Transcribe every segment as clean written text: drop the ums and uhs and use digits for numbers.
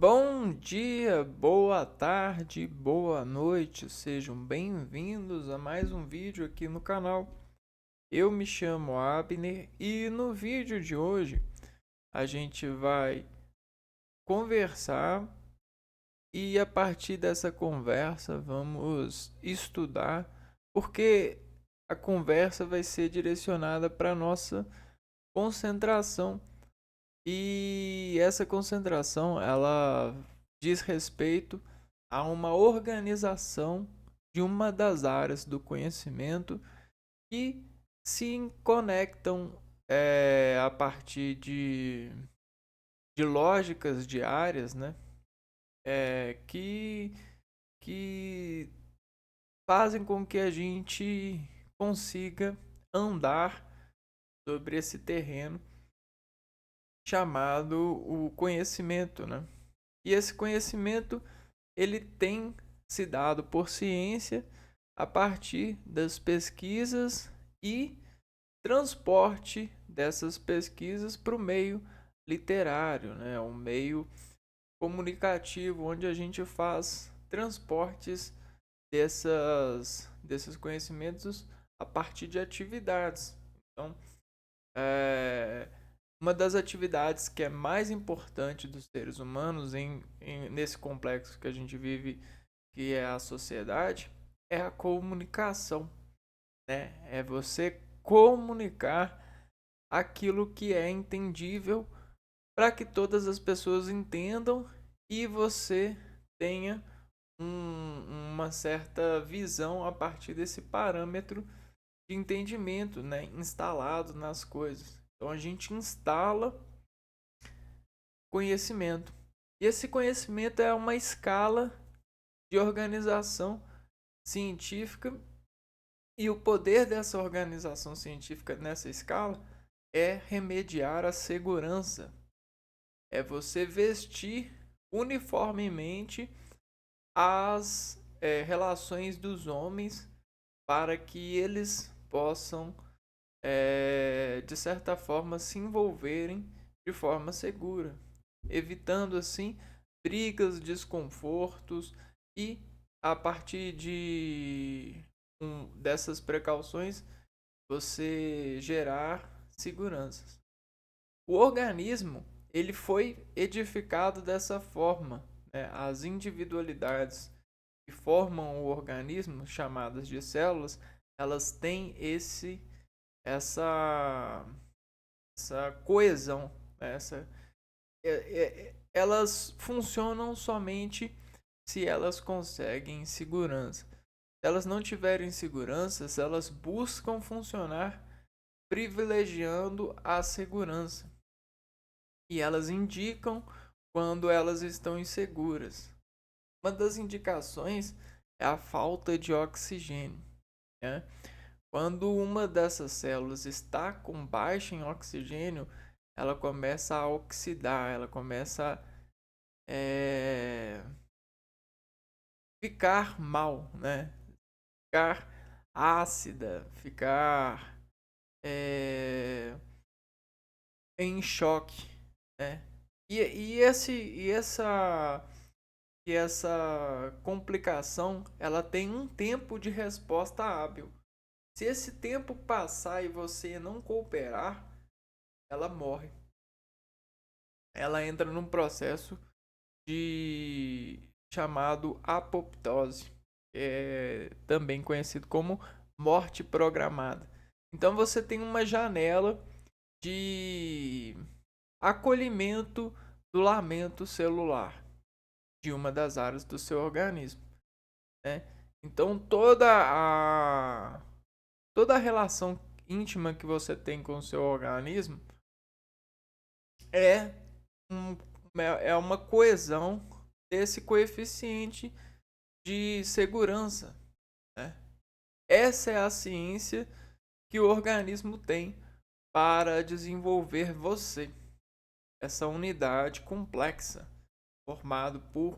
Bom dia, boa tarde, boa noite, sejam bem-vindos a mais um vídeo aqui no canal. Eu me chamo Abner e no vídeo de hoje a gente vai conversar e a partir dessa conversa vamos estudar, porque a conversa vai ser direcionada para nossa concentração. E essa concentração, ela diz respeito a uma organização de uma das áreas do conhecimento que se conectam a partir de lógicas diárias, né? Que fazem com que a gente consiga andar sobre esse terreno chamado o conhecimento, né? E esse conhecimento ele tem se dado por ciência a partir das pesquisas e transporte dessas pesquisas para o meio literário, né? Um meio comunicativo onde a gente faz transportes desses conhecimentos a partir de atividades. Então, é, uma das atividades que é mais importante dos seres humanos nesse complexo que a gente vive, que é a sociedade, é a comunicação, né? É você comunicar aquilo que é entendível para que todas as pessoas entendam e você tenha uma certa visão a partir desse parâmetro de entendimento, né, instalado nas coisas. Então a gente instala conhecimento. E esse conhecimento é uma escala de organização científica, e o poder dessa organização científica nessa escala é remediar a segurança. É você vestir uniformemente as relações dos homens para que eles possam, de certa forma, se envolverem de forma segura, evitando assim brigas, desconfortos e a partir dessas precauções você gerar seguranças. O organismo ele foi edificado dessa forma, né? As individualidades que formam o organismo, chamadas de células, elas têm essa essa coesão, né? Elas funcionam somente se elas conseguem segurança. Se elas não tiverem segurança, elas buscam funcionar privilegiando a segurança. E elas indicam quando elas estão inseguras. Uma das indicações é a falta de oxigênio, né? Quando uma dessas células está com baixa em oxigênio, ela começa a oxidar, ela começa a ficar mal, né? Ficar ácida, ficar é, em choque, né? E essa complicação, ela tem um tempo de resposta hábil. Se esse tempo passar e você não cooperar, ela morre. Ela entra num processo de chamado apoptose, também conhecido como morte programada. Então você tem uma janela de acolhimento do lamento celular de uma das áreas do seu organismo, né? Então toda a relação íntima que você tem com o seu organismo é um, é uma coesão desse coeficiente de segurança, né? Essa é a ciência que o organismo tem para desenvolver você, essa unidade complexa formado por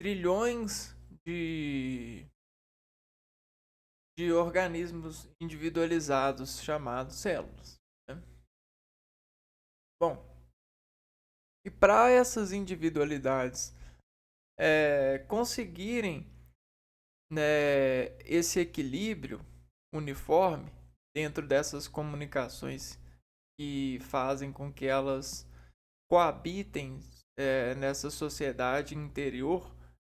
trilhões de, de organismos individualizados chamados células, né? Bom, E para essas individualidades conseguirem, né, esse equilíbrio uniforme dentro dessas comunicações que fazem com que elas coabitem nessa sociedade interior,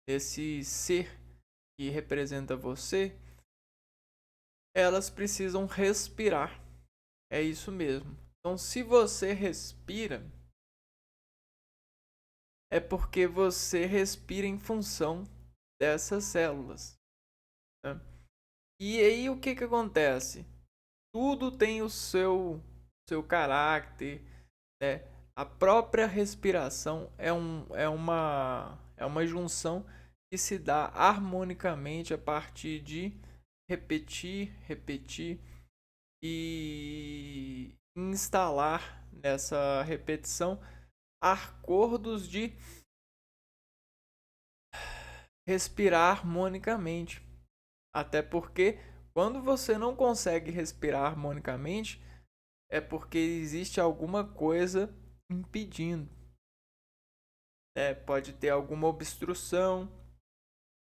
esse ser que representa você, elas precisam respirar. É isso mesmo. Então, se você respira, é porque você respira em função dessas células, né? E aí o que acontece? Tudo tem o seu caráter, né? A própria respiração é uma junção que se dá harmonicamente a partir de repetir e instalar nessa repetição acordos de respirar harmonicamente. Até porque quando você não consegue respirar harmonicamente, é porque existe alguma coisa impedindo. Pode ter alguma obstrução,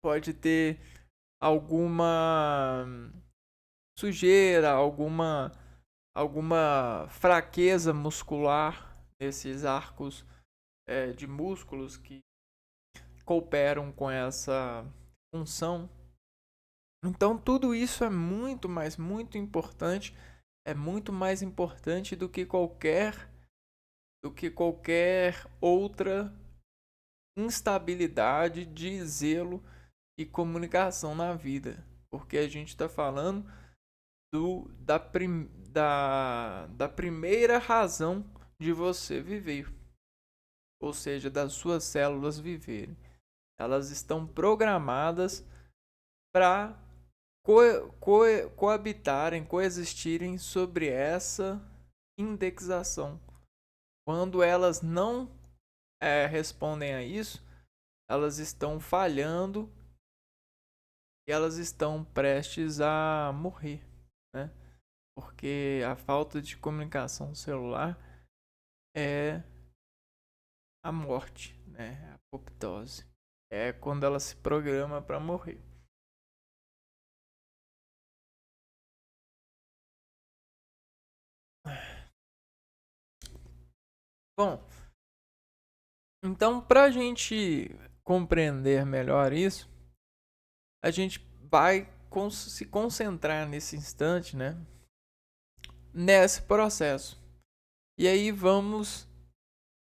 pode ter alguma sujeira, alguma fraqueza muscular nesses arcos de músculos que cooperam com essa função. Então tudo isso é muito, mas muito importante, é muito mais importante do que qualquer outra instabilidade de zelo e comunicação na vida, porque a gente está falando da primeira razão de você viver, ou seja, das suas células viverem. Elas estão programadas para coabitarem, coexistirem sobre essa indexação. Quando elas não respondem a isso, elas estão falhando e elas estão prestes a morrer, né? Porque a falta de comunicação celular é a morte, né? A apoptose. É quando ela se programa para morrer. Bom, então para a gente compreender melhor isso, a gente vai se concentrar nesse instante, né? Nesse processo. E aí vamos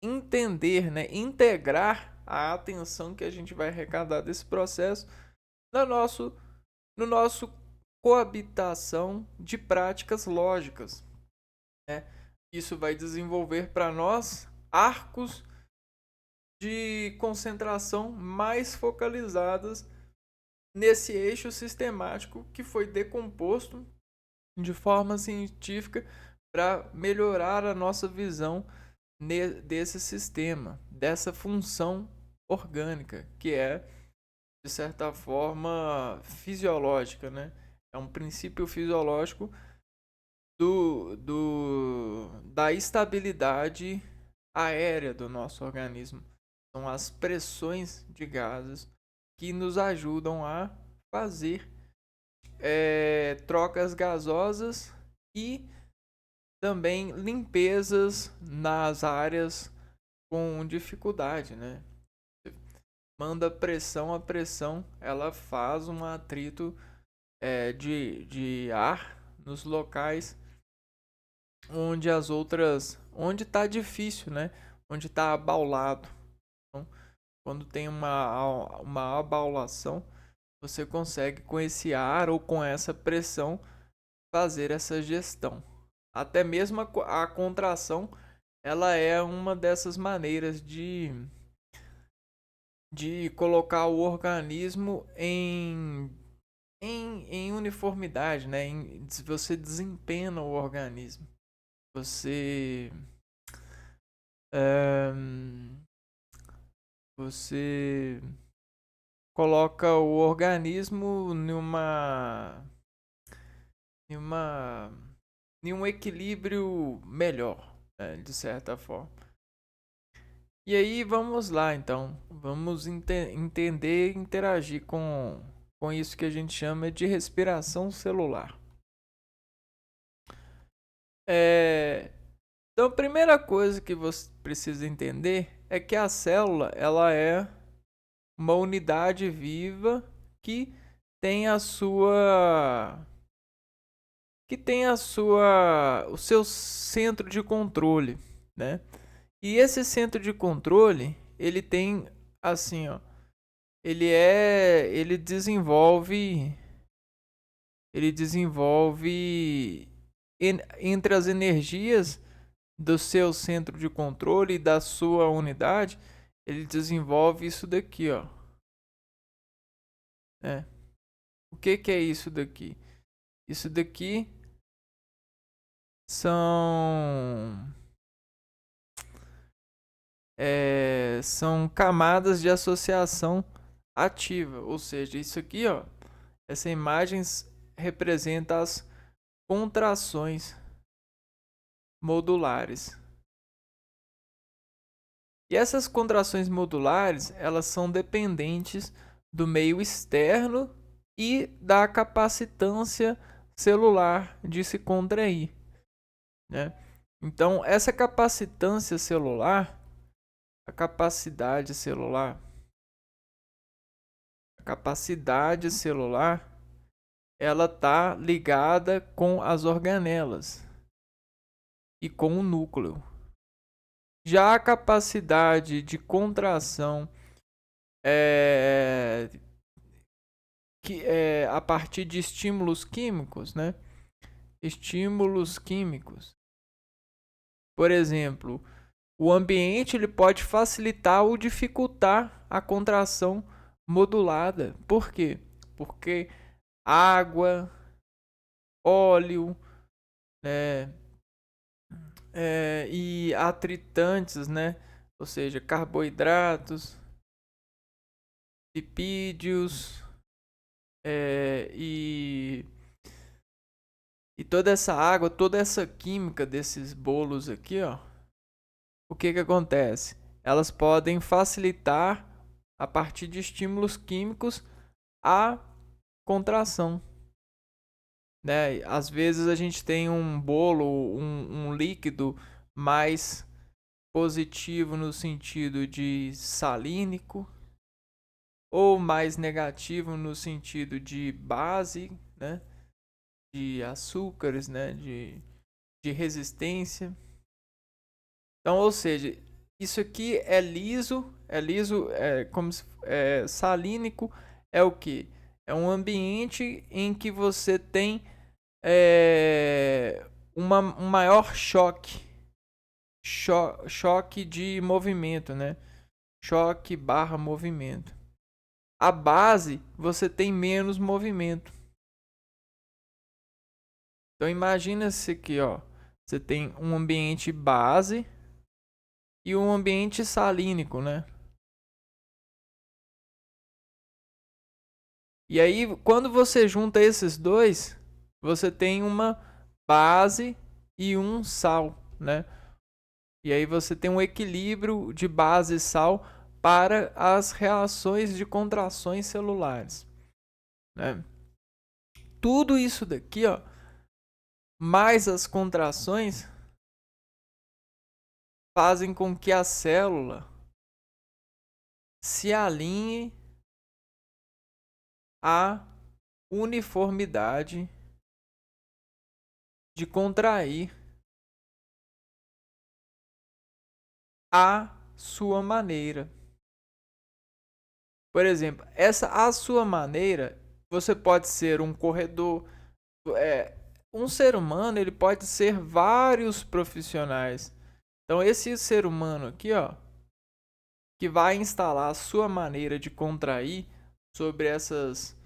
entender, né? Integrar a atenção que a gente vai arrecadar desse processo no nosso coabitação de práticas lógicas, né? Isso vai desenvolver para nós arcos de concentração mais focalizadas nesse eixo sistemático que foi decomposto de forma científica para melhorar a nossa visão desse sistema, dessa função orgânica, que é, de certa forma, fisiológica, né? É um princípio fisiológico da estabilidade aérea do nosso organismo. São as pressões de gases que nos ajudam a fazer trocas gasosas e também limpezas nas áreas com dificuldade, né? Manda pressão, a pressão ela faz um atrito de ar nos locais onde está difícil, né? Onde está abaulado. Então, quando tem uma abaulação, você consegue com esse ar ou com essa pressão fazer essa gestão. Até mesmo a contração, ela é uma dessas maneiras de colocar o organismo em uniformidade, né? Você desempenha o organismo. Você você coloca o organismo em uma em um equilíbrio melhor, né, de certa forma. E aí vamos lá, então. Vamos entender e interagir com isso que a gente chama de respiração celular. Então, a primeira coisa que você precisa entender é que a célula ela é uma unidade viva que tem a sua o seu centro de controle, né? E esse centro de controle, ele tem assim, ó, ele desenvolve entre as energias do seu centro de controle e da sua unidade, ele desenvolve isso daqui, ó. É. O que é isso daqui? Isso daqui são são camadas de associação ativa, ou seja, isso aqui, ó, essa imagem representa as contrações modulares. E essas contrações modulares, elas são dependentes do meio externo e da capacitância celular de se contrair, né? Então, essa capacitância celular, a capacidade celular, ela está ligada com as organelas e com o núcleo. Já a capacidade de contração que é a partir de estímulos químicos, né? Estímulos químicos. Por exemplo, o ambiente ele pode facilitar ou dificultar a contração modulada. Por quê? Porque água, óleo, né, e atritantes, né? Ou seja, carboidratos, lipídios, e toda essa água, toda essa química desses bolos aqui, ó, o que acontece? Elas podem facilitar, a partir de estímulos químicos, a contração, né? Às vezes a gente tem um bolo, um líquido mais positivo no sentido de salínico, ou mais negativo no sentido de base, né? De açúcares, né? De resistência. Então, ou seja, isso aqui é liso, como salínico é o que? É um ambiente em que você tem um maior choque de movimento, né? Choque barra movimento. A base, você tem menos movimento. Então imagina se aqui, ó, você tem um ambiente base e um ambiente salínico, né? E aí, quando você junta esses dois, você tem uma base e um sal, né? E aí você tem um equilíbrio de base e sal para as reações de contrações celulares, né? Tudo isso daqui, ó, mais as contrações, fazem com que a célula se alinhe à uniformidade de contrair a sua maneira. Por exemplo, a sua maneira, você pode ser um corredor, um ser humano, ele pode ser vários profissionais. Então esse ser humano aqui, ó, que vai instalar a sua maneira de contrair sobre essas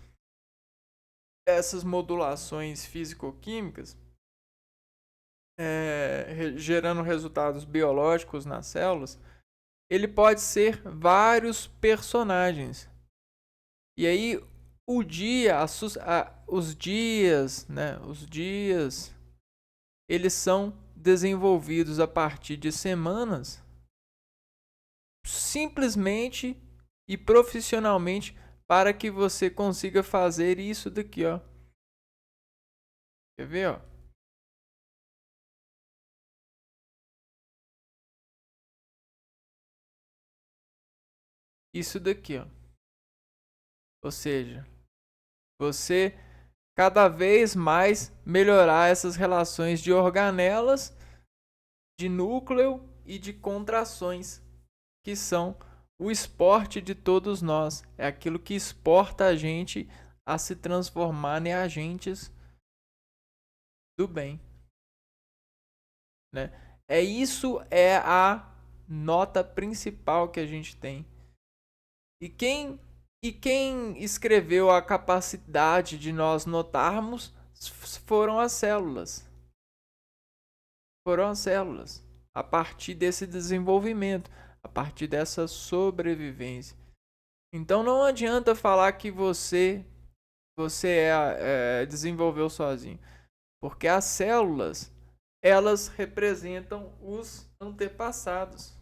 modulações físico-químicas, gerando resultados biológicos nas células, ele pode ser vários personagens. E aí os dias, né? Os dias, eles são desenvolvidos a partir de semanas simplesmente e profissionalmente para que você consiga fazer isso daqui, ó. Quer ver, ó? Isso daqui, ó. Ou seja, você cada vez mais melhorar essas relações de organelas, de núcleo e de contrações, que são o esporte de todos nós. É aquilo que exporta a gente a se transformar em agentes do bem, né? É a nota principal que a gente tem. E quem escreveu a capacidade de nós notarmos foram as células. Foram as células. A partir desse desenvolvimento, a partir dessa sobrevivência. Então não adianta falar que você desenvolveu sozinho, porque as células, elas representam os antepassados.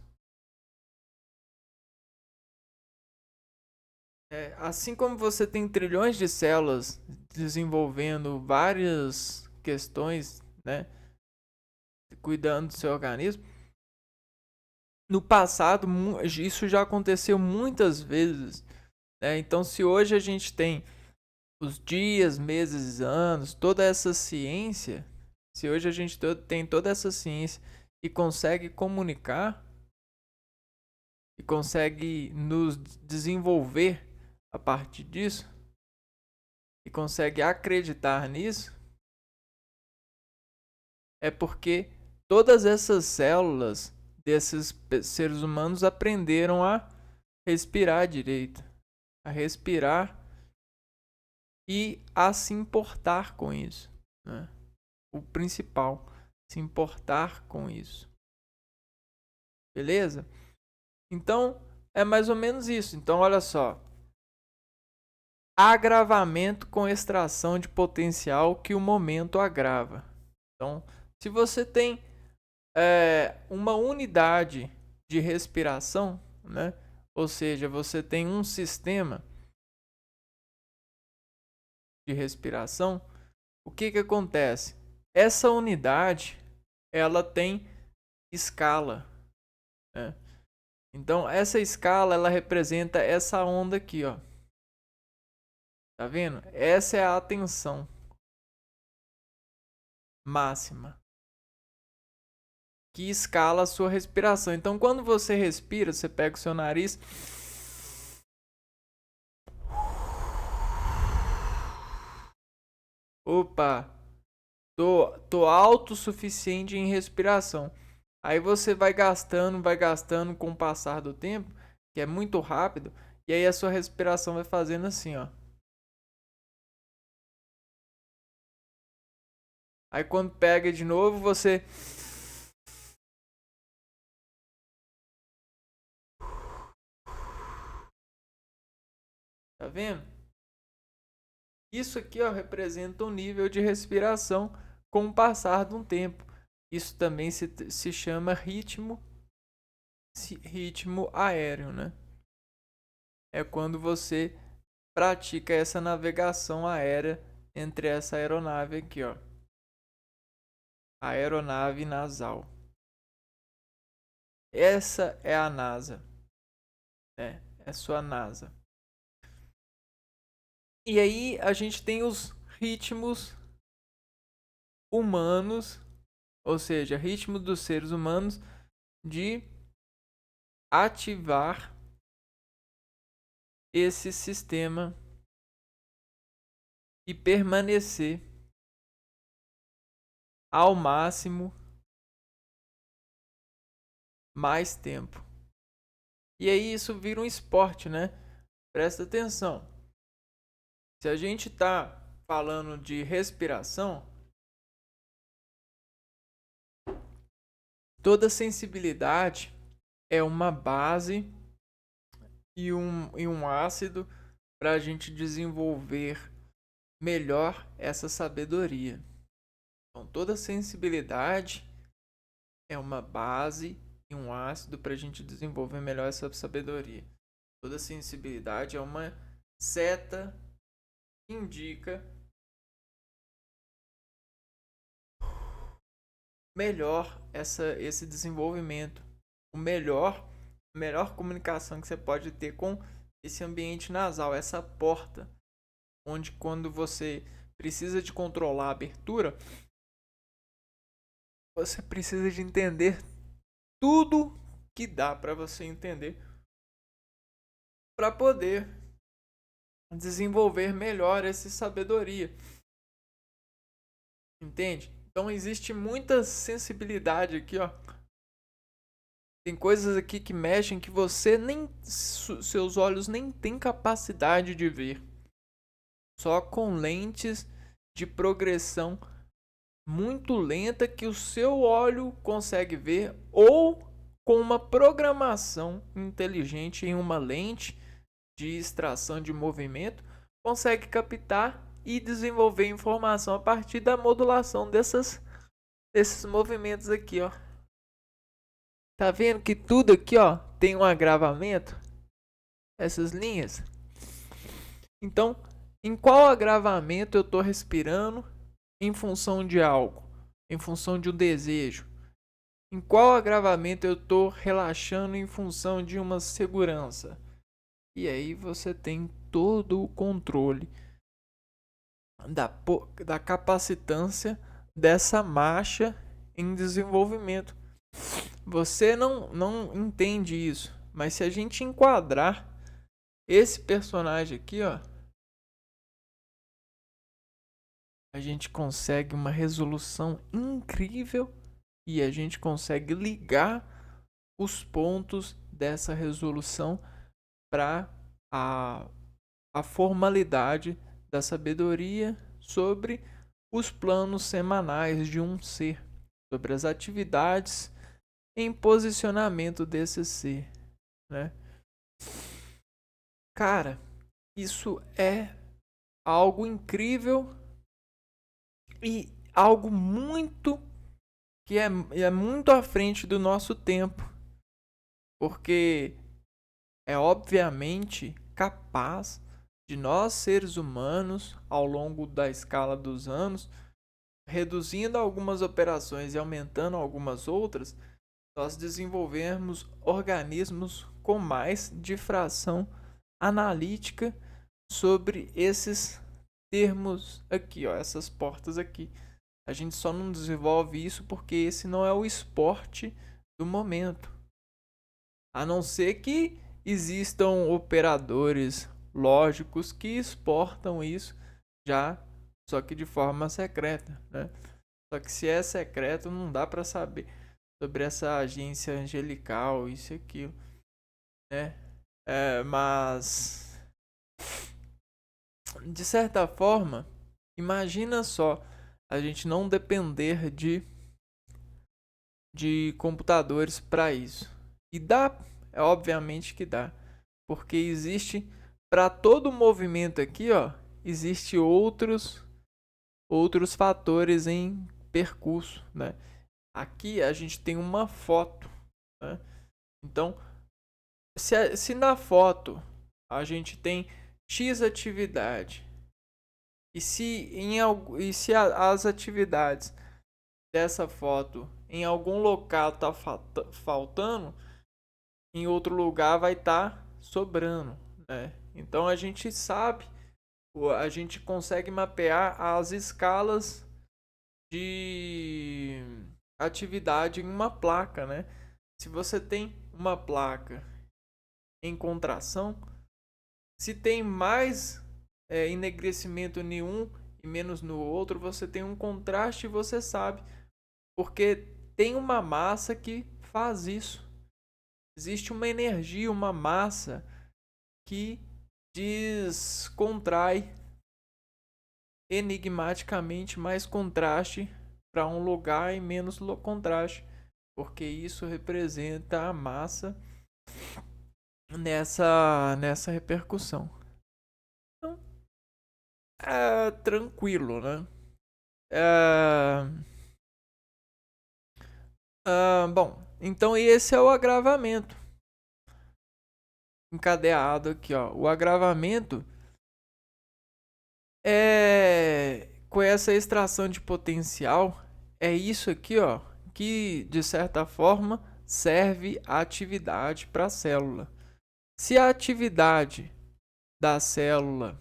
Assim como você tem trilhões de células desenvolvendo várias questões, né, cuidando do seu organismo, no passado isso já aconteceu muitas vezes, né? Então, se hoje a gente tem os dias, meses, anos, toda essa ciência, se hoje a gente tem toda essa ciência e consegue comunicar e consegue nos desenvolver a partir disso e consegue acreditar nisso, é porque todas essas células desses seres humanos aprenderam a respirar direito, a respirar e a se importar com isso, né? O principal, se importar com isso. Beleza? Então, é mais ou menos isso. Então, olha só. Agravamento com extração de potencial que o momento agrava. Então, se você tem uma unidade de respiração, né? Ou seja, você tem um sistema de respiração, o que acontece? Essa unidade, ela tem escala, né? Então, essa escala, ela representa essa onda aqui, ó. Tá vendo? Essa é a atenção máxima que escala a sua respiração. Então, quando você respira, você pega o seu nariz, opa, tô autossuficiente em respiração. Aí você vai gastando com o passar do tempo, que é muito rápido, e aí a sua respiração vai fazendo assim, ó. Aí quando pega de novo, você tá vendo? Isso aqui, ó, representa um nível de respiração com o passar de um tempo. Isso também se chama ritmo aéreo, né? É quando você pratica essa navegação aérea entre essa aeronave aqui, ó. A aeronave nasal. Essa é a NASA. É sua NASA. E aí a gente tem os ritmos humanos, ou seja, ritmo dos seres humanos de ativar esse sistema e permanecer ao máximo mais tempo. E aí isso vira um esporte, né? Presta atenção. Se a gente está falando de respiração, toda sensibilidade é uma base e um ácido para a gente desenvolver melhor essa sabedoria. Então, toda sensibilidade é uma base e um ácido para a gente desenvolver melhor essa sabedoria. Toda sensibilidade é uma seta que indica melhor esse desenvolvimento, a melhor comunicação que você pode ter com esse ambiente nasal, essa porta, onde quando você precisa de controlar a abertura, você precisa de entender tudo que dá para você entender para poder desenvolver melhor essa sabedoria. Entende? Então existe muita sensibilidade aqui, ó. Tem coisas aqui que mexem que você nem seus olhos nem têm capacidade de ver. Só com lentes de progressão muito lenta que o seu olho consegue ver, ou com uma programação inteligente em uma lente de extração de movimento, consegue captar e desenvolver informação a partir da modulação desses movimentos aqui, ó. Tá vendo que tudo aqui, ó, tem um agravamento? Essas linhas. Então, em qual agravamento eu estou respirando em função de algo? Em função de um desejo? Em qual agravamento eu estou relaxando em função de uma segurança? E aí você tem todo o controle da capacitância dessa marcha em desenvolvimento. Você não entende isso, mas se a gente enquadrar esse personagem aqui, ó, a gente consegue uma resolução incrível e a gente consegue ligar os pontos dessa resolução para a formalidade da sabedoria sobre os planos semanais de um ser, sobre as atividades em posicionamento desse ser, né? Cara, isso é algo incrível e algo muito que é muito à frente do nosso tempo, porque é obviamente capaz de nós seres humanos, ao longo da escala dos anos, reduzindo algumas operações e aumentando algumas outras, nós desenvolvermos organismos com mais difração analítica sobre esses termos aqui, ó, essas portas aqui. A gente só não desenvolve isso porque esse não é o esporte do momento. A não ser que existam operadores lógicos que exportam isso já, só que de forma secreta, né? Só que se é secreto, não dá para saber sobre essa agência angelical, isso e aquilo, né? Mas de certa forma, imagina só a gente não depender de computadores para isso. E dá, é obviamente que dá, porque existe para todo movimento aqui, ó, existe outros fatores em percurso, né? Aqui a gente tem uma foto, né? Então, se na foto a gente tem X atividade e se as atividades dessa foto em algum local tá faltando, em outro lugar vai estar sobrando, né? Então a gente sabe, a gente consegue mapear as escalas de atividade em uma placa, né? Se você tem uma placa em contração, se tem mais enegrecimento em um e menos no outro, você tem um contraste e você sabe, porque tem uma massa que faz isso. Existe uma energia, uma massa que descontrai enigmaticamente mais contraste para um lugar e menos contraste, porque isso representa a massa nessa repercussão. Então, é tranquilo, né? É, bom, Então esse é o agravamento encadeado aqui, ó. O agravamento é com essa extração de potencial, é isso aqui, ó, que de certa forma serve a atividade para a célula. Se a atividade da célula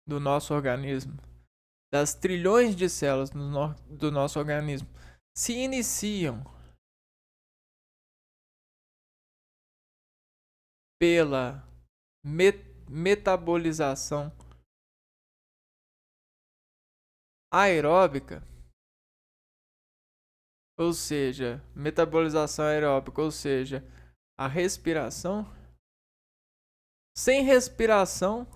do nosso organismo, das trilhões de células do nosso organismo, se iniciam pela metabolização aeróbica, ou seja, metabolização aeróbica, ou seja, a respiração. Sem respiração,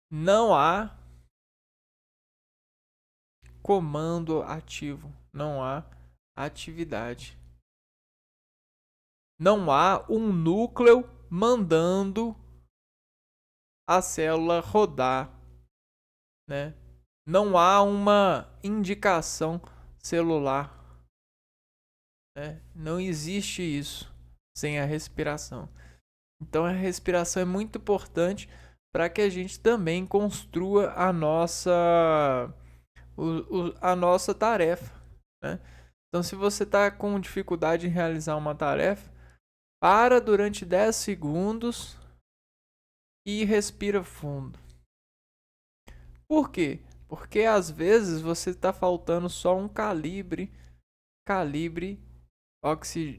não há comando ativo, não há atividade. Não há um núcleo mandando a célula rodar, né? Não há uma indicação celular, né? Não existe isso sem a respiração. Então a respiração é muito importante para que a gente também construa a nossa tarefa, né? Então se você está com dificuldade em realizar uma tarefa, para durante 10 segundos e respira fundo. Por quê? Porque às vezes você está faltando só um calibre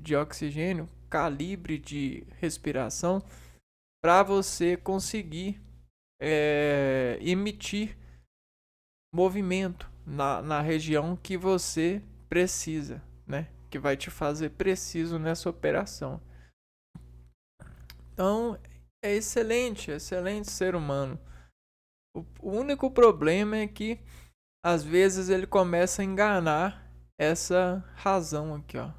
de oxigênio, calibre de respiração, para você conseguir emitir movimento na região que você precisa, né? Que vai te fazer preciso nessa operação. Então, é excelente ser humano. O único problema é que às vezes ele começa a enganar essa razão aqui, ó.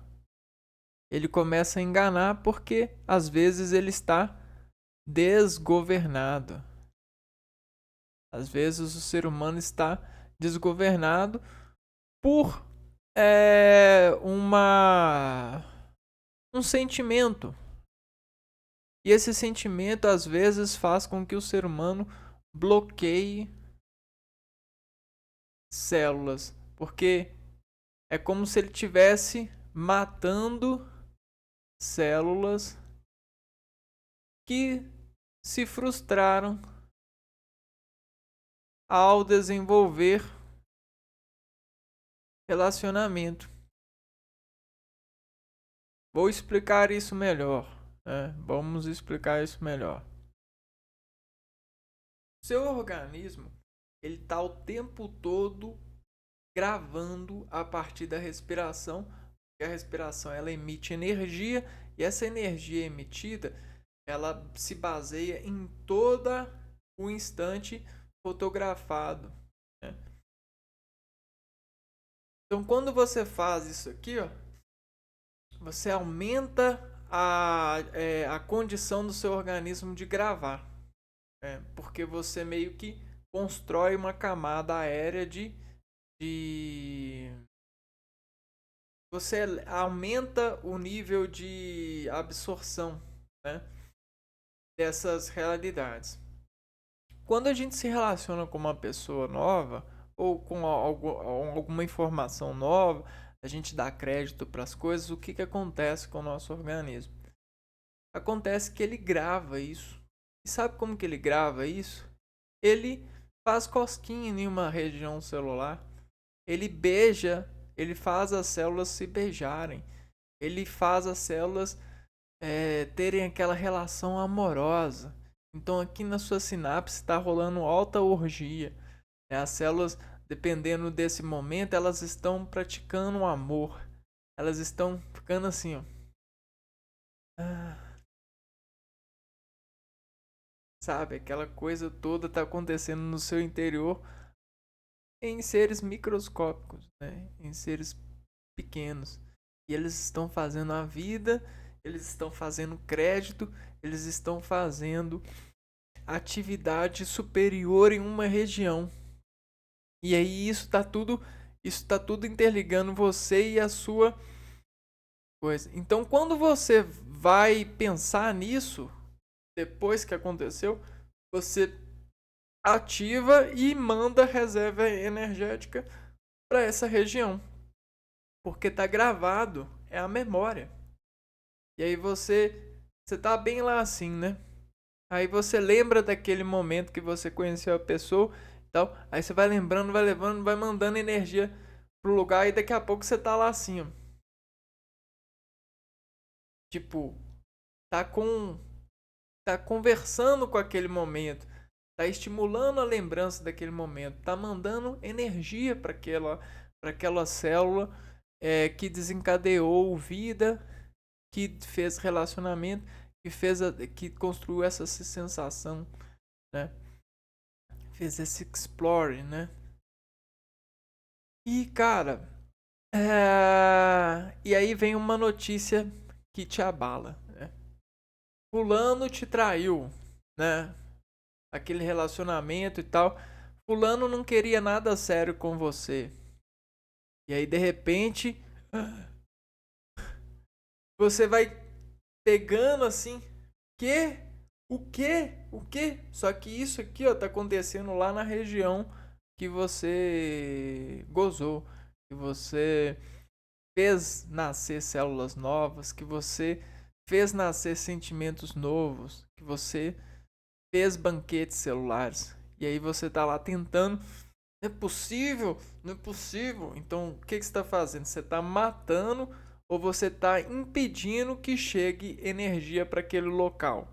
Ele começa a enganar porque às vezes ele está desgovernado. Às vezes o ser humano está desgovernado por um sentimento. E esse sentimento às vezes faz com que o ser humano bloqueie células, porque é como se ele estivesse matando células que se frustraram ao desenvolver relacionamento. Vou explicar isso melhor, né? Vamos explicar isso melhor. Seu organismo, ele está o tempo todo gravando a partir da respiração. A respiração ela emite energia e essa energia emitida ela se baseia em todo o instante fotografado, né? Então quando você faz isso aqui, ó, você aumenta a condição do seu organismo de gravar, porque você meio que constrói uma camada aérea você aumenta o nível de absorção, né, dessas realidades. Quando a gente se relaciona com uma pessoa nova ou com alguma informação nova, a gente dá crédito para as coisas, o que acontece com o nosso organismo? Acontece que ele grava isso. E sabe como que ele grava isso? Ele faz cosquinha em uma região celular. Ele beija, ele faz as células se beijarem. Ele faz as células terem aquela relação amorosa. Então aqui na sua sinapse está rolando alta orgia. As células, dependendo desse momento, elas estão praticando o amor. Elas estão ficando assim, ó. Sabe, aquela coisa toda está acontecendo no seu interior em seres microscópicos, né? Em seres pequenos. E eles estão fazendo a vida, eles estão fazendo crédito, eles estão fazendo atividade superior em uma região. E aí isso Isso está tudo interligando você e a sua coisa. Então, quando você vai pensar nisso, depois que aconteceu, você ativa e manda reserva energética para essa região. Porque tá gravado, é a memória. E aí você tá bem lá assim, né? Aí você lembra daquele momento que você conheceu a pessoa e tal. Aí você vai lembrando, vai levando, vai mandando energia pro lugar e daqui a pouco você tá lá assim, ó. Tipo, tá com tá conversando com aquele momento, tá estimulando a lembrança daquele momento, tá mandando energia para aquela célula que desencadeou vida, que fez relacionamento, que construiu essa sensação, né? Fez esse explore, né? E cara, e aí vem uma notícia que te abala, né? Fulano te traiu, né? Aquele relacionamento e tal. Fulano não queria nada sério com você. E aí de repente você vai pegando assim, que? O que? O que? Só que isso aqui, ó, tá acontecendo lá na região que você gozou, que você fez nascer células novas, que você fez nascer sentimentos novos, que você fez banquetes celulares. E aí você tá lá tentando. Não é possível, não é possível. Então, o que você está fazendo? Você está matando ou você está impedindo que chegue energia para aquele local?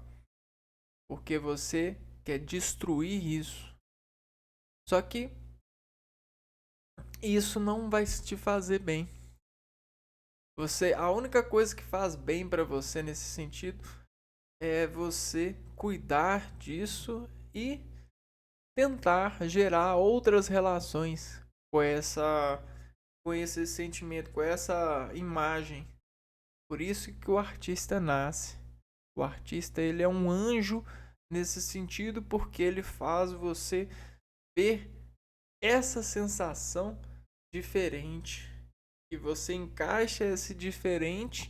Porque você quer destruir isso. Só que isso não vai te fazer bem. A única coisa que faz bem para você nesse sentido é você cuidar disso e tentar gerar outras relações com esse sentimento, com essa imagem. Por isso que o artista nasce. O artista, ele é um anjo nesse sentido, porque ele faz você ver essa sensação diferente, e você encaixa esse diferente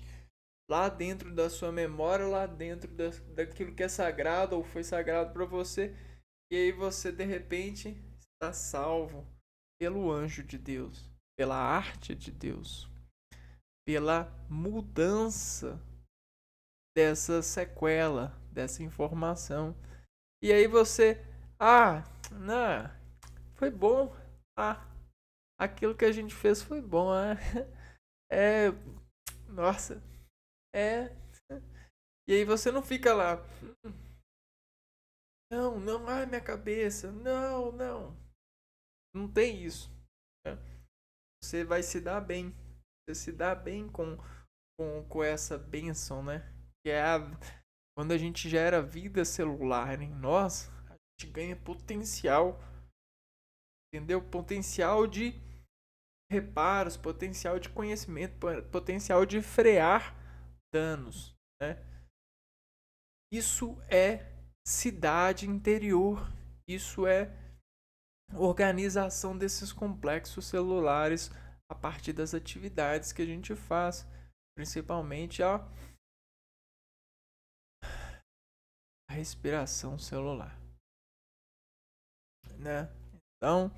lá dentro da sua memória, lá dentro daquilo que é sagrado ou foi sagrado para você, e aí você de repente está salvo pelo anjo de Deus, pela arte de Deus, pela mudança dessa sequela, dessa informação. E aí você, não, foi bom, aquilo que a gente fez foi bom, é, nossa, é. E aí você não fica lá, não, não, ai minha cabeça, não, não, não tem isso. Né? Você vai se dar bem, você se dá bem com essa bênção, né? Que é quando a gente gera vida celular em nós, a gente ganha potencial, entendeu? Potencial de reparos, potencial de conhecimento, potencial de frear danos, né? Isso é cidade interior, isso é organização desses complexos celulares a partir das atividades que a gente faz, principalmente a respiração celular, né? Então,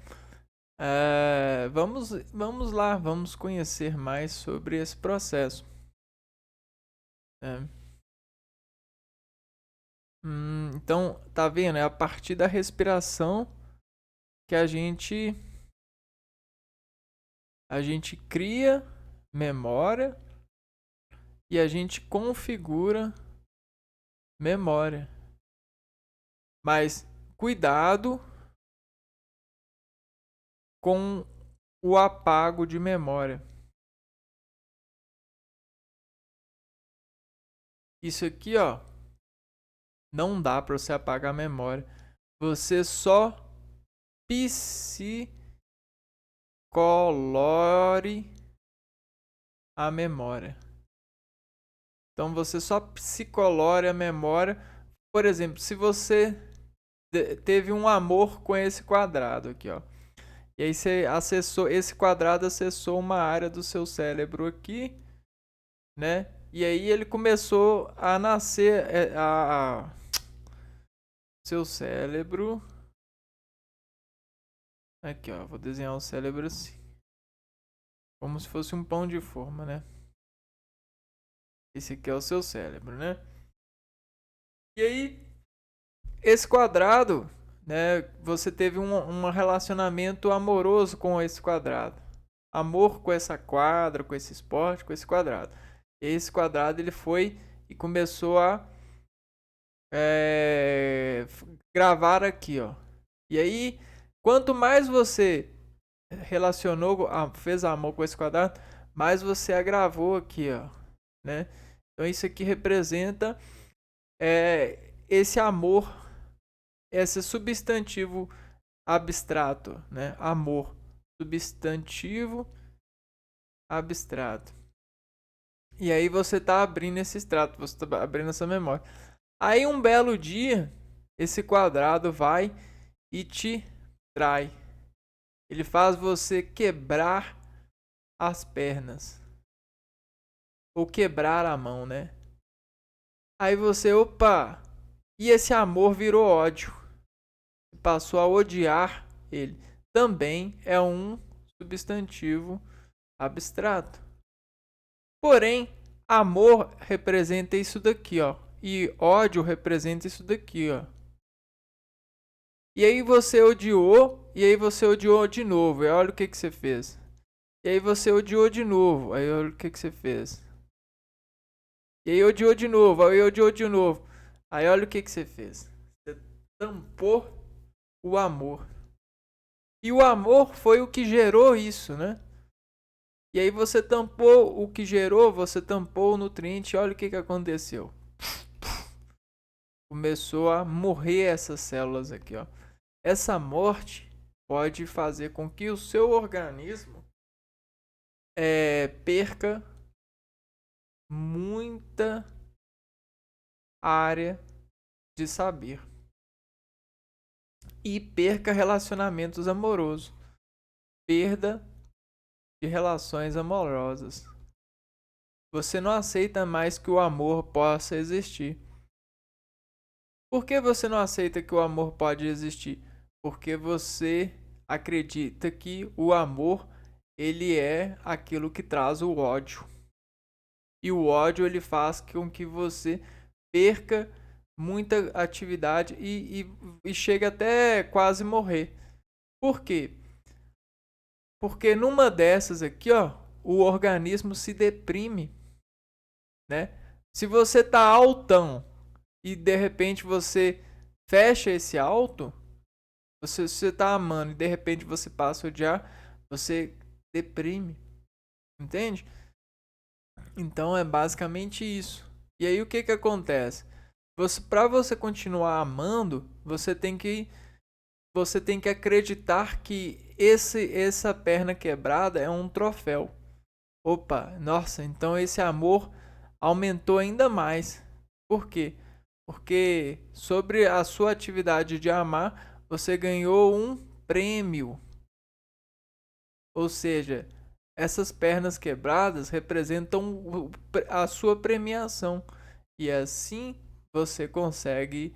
vamos lá, vamos conhecer mais sobre esse processo. Né? Então, tá vendo? É a partir da respiração que a gente cria memória e a gente configura memória. Mas cuidado com o apago de memória. Isso aqui, ó, não dá para você apagar a memória. Você só psicolore a memória. Então você só psicolore a memória. Por exemplo, se você teve um amor com esse quadrado aqui, ó. E aí você acessou, esse quadrado acessou uma área do seu cérebro aqui, né? E aí ele começou a nascer, seu cérebro. Aqui, ó, vou desenhar o cérebro assim, como se fosse um pão de forma, né? Esse aqui é o seu cérebro, né? E aí, esse quadrado, né? Você teve um relacionamento amoroso com esse quadrado. Amor com essa quadra, com esse esporte, com esse quadrado. E esse quadrado ele foi e começou a é, gravar aqui, ó. E aí, quanto mais você relacionou, fez amor com esse quadrado, mais você agravou aqui, ó, né? Então isso aqui representa esse amor, esse substantivo abstrato, né? Amor, substantivo abstrato. E aí você tá abrindo esse extrato, você tá abrindo essa memória. Aí um belo dia, esse quadrado vai e te trai. Ele faz você quebrar as pernas. Ou quebrar a mão, né? Aí você, opa! E esse amor virou ódio. Passou a odiar ele. Também é um substantivo abstrato. Porém, amor representa isso daqui, ó. E ódio representa isso daqui, ó. E aí você odiou, e aí você odiou de novo. E olha o que você fez. E aí você odiou de novo. Aí olha o que você fez. E aí odiou de novo. Aí odiou de novo. Aí olha o que você fez. Você tampou o amor. E o amor foi o que gerou isso, né? E aí você tampou o que gerou, você tampou o nutriente. Olha o que aconteceu. Começou a morrer essas células aqui, ó. Essa morte pode fazer com que o seu organismo perca muita área de saber e perca relacionamentos amorosos, perda de relações amorosas. Você não aceita mais que o amor possa existir. Por que você não aceita que o amor pode existir? Porque você acredita que o amor ele é aquilo que traz o ódio. E o ódio ele faz com que você perca muita atividade e chegue até quase morrer. Por quê? Porque numa dessas aqui, ó, o organismo se deprime, né? Se você tá altão e de repente você fecha esse alto, você tá amando e de repente você passa a odiar, você deprime, entende? Então é basicamente isso. E aí o que acontece? Para você continuar amando, você tem que acreditar que essa perna quebrada é um troféu. Opa, nossa, então esse amor aumentou ainda mais. Por quê? Porque sobre a sua atividade de amar, você ganhou um prêmio. Ou seja, essas pernas quebradas representam a sua premiação. E assim você consegue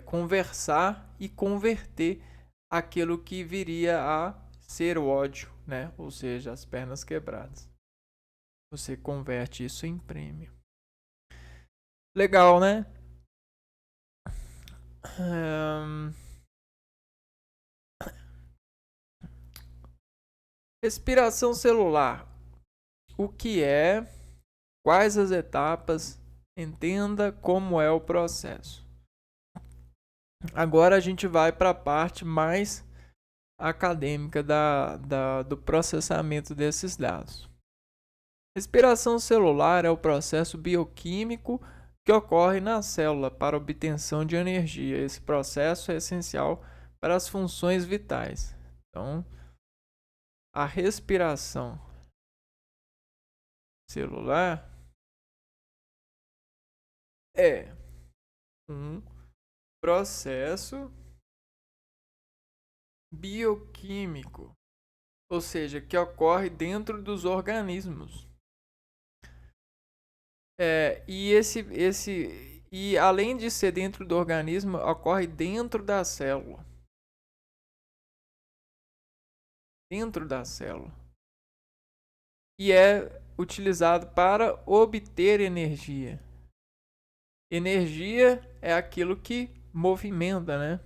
conversar e converter aquilo que viria a ser o ódio, né? Ou seja, as pernas quebradas. Você converte isso em prêmio. Legal, né? Respiração celular. O que é? Quais as etapas? Entenda como é o processo. Agora a gente vai para a parte mais acadêmica do processamento desses dados. Respiração celular é o processo bioquímico que ocorre na célula para obtenção de energia. Esse processo é essencial para as funções vitais. Então, a respiração celular é um processo bioquímico, ou seja, que ocorre dentro dos organismos. E além de ser dentro do organismo, ocorre dentro da célula. Dentro da célula. E é utilizado para obter energia. Energia é aquilo que movimenta, né?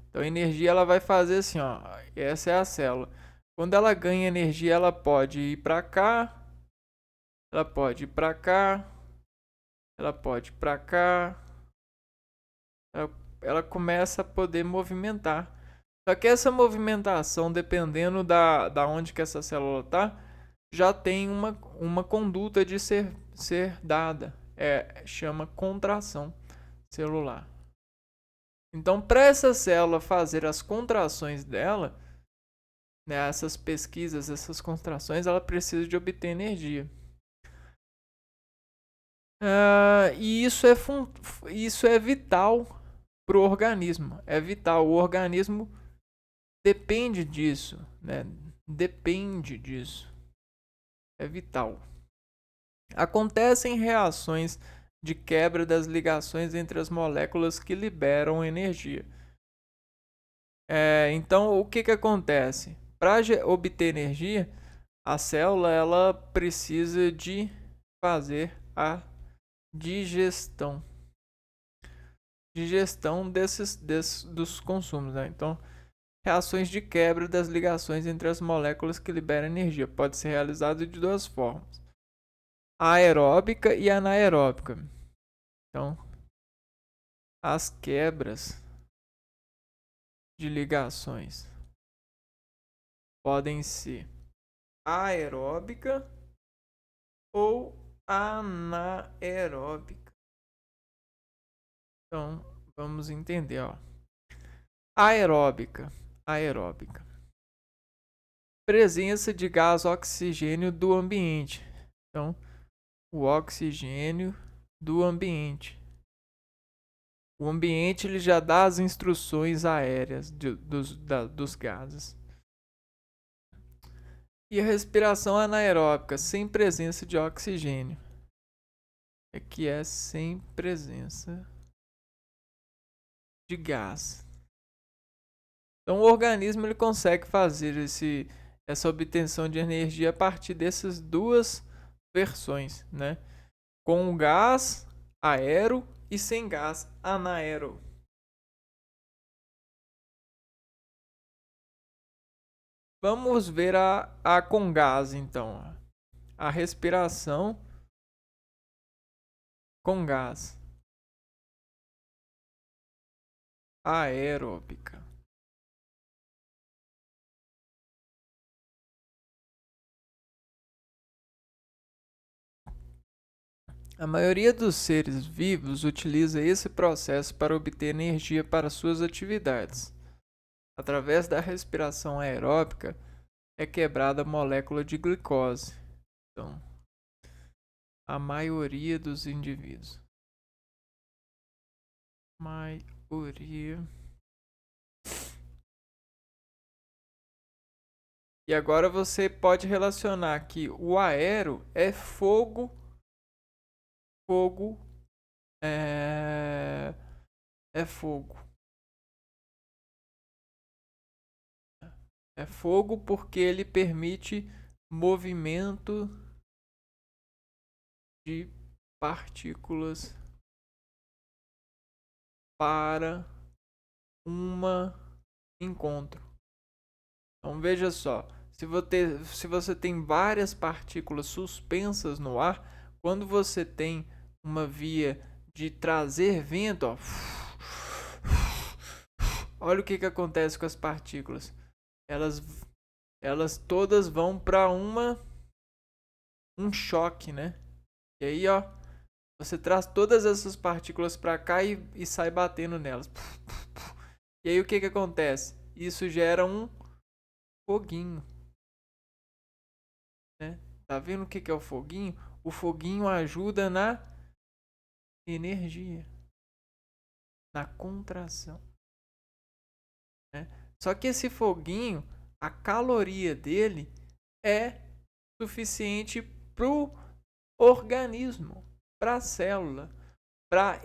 Então, a energia ela vai fazer assim, ó. Essa é a célula. Quando ela ganha energia, ela pode ir para cá, ela pode ir para cá, ela pode ir para cá. Ela começa a poder movimentar. Só que essa movimentação, dependendo da onde que essa célula está, já tem uma conduta de ser dada. Chama contração celular. Então, para essa célula fazer as contrações dela, né, essas pesquisas, essas contrações, ela precisa de obter energia. E isso é vital para o organismo. É vital. O organismo depende disso, né? Depende disso. É vital. Acontecem reações de quebra das ligações entre as moléculas que liberam energia. Então, o que acontece? Para obter energia, a célula ela precisa de fazer a digestão. Digestão dos consumos, né? Então, reações de quebra das ligações entre as moléculas que liberam energia pode ser realizada de duas formas: aeróbica e anaeróbica. Então, as quebras de ligações podem ser aeróbica ou anaeróbica. Então, vamos entender, ó. Aeróbica. Presença de gás oxigênio do ambiente. Então, o oxigênio do ambiente. O ambiente ele já dá as instruções aéreas dos gases. E a respiração anaeróbica, sem presença de oxigênio. Que é sem presença de gás. Então o organismo ele consegue fazer essa obtenção de energia a partir dessas duas versões, né? Com gás aero e sem gás anaero. Vamos ver a com gás, então. A respiração com gás aeróbica. A maioria dos seres vivos utiliza esse processo para obter energia para suas atividades. Através da respiração aeróbica é quebrada a molécula de glicose. Então, a maioria dos indivíduos. Maioria. E agora você pode relacionar que o aero é fogo. Fogo é fogo. É fogo porque ele permite movimento de partículas para um encontro. Então veja só, se você tem várias partículas suspensas no ar, quando você tem uma via de trazer vento, ó, olha o que acontece com as partículas. Elas todas vão para um choque, né? E aí, ó, você traz todas essas partículas para cá e sai batendo nelas. E aí o que acontece? Isso gera um foguinho, né? Tá vendo o que é o foguinho? O foguinho ajuda na energia, na contração, né? Só que esse foguinho, a caloria dele é suficiente pro organismo, para a célula, para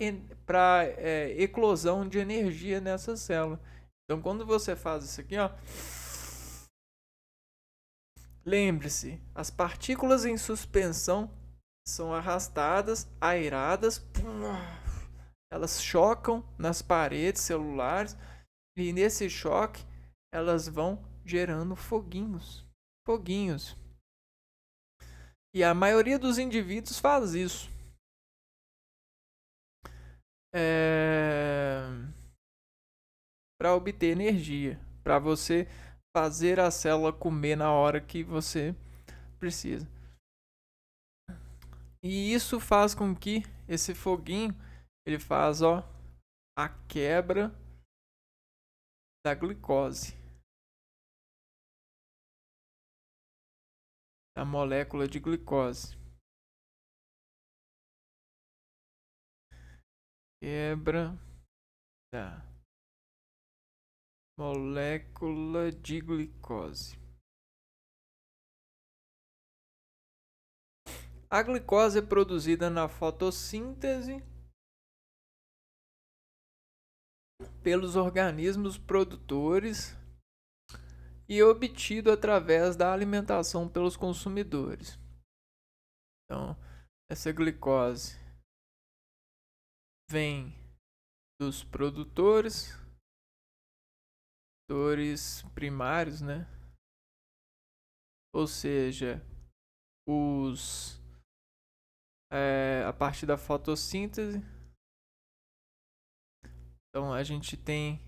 eclosão de energia nessa célula. Então, quando você faz isso aqui, ó, lembre-se, as partículas em suspensão são arrastadas, aeradas, elas chocam nas paredes celulares e nesse choque elas vão gerando foguinhos. E a maioria dos indivíduos faz isso. Para obter energia, para você fazer a célula comer na hora que você precisa. E isso faz com que esse foguinho, ele faz, ó, a quebra da glicose, da molécula de glicose. Quebra da molécula de glicose. A glicose é produzida na fotossíntese pelos organismos produtores e obtido através da alimentação pelos consumidores. Então, essa glicose vem dos produtores primários, né? Ou seja, a partir da fotossíntese. Então a gente tem,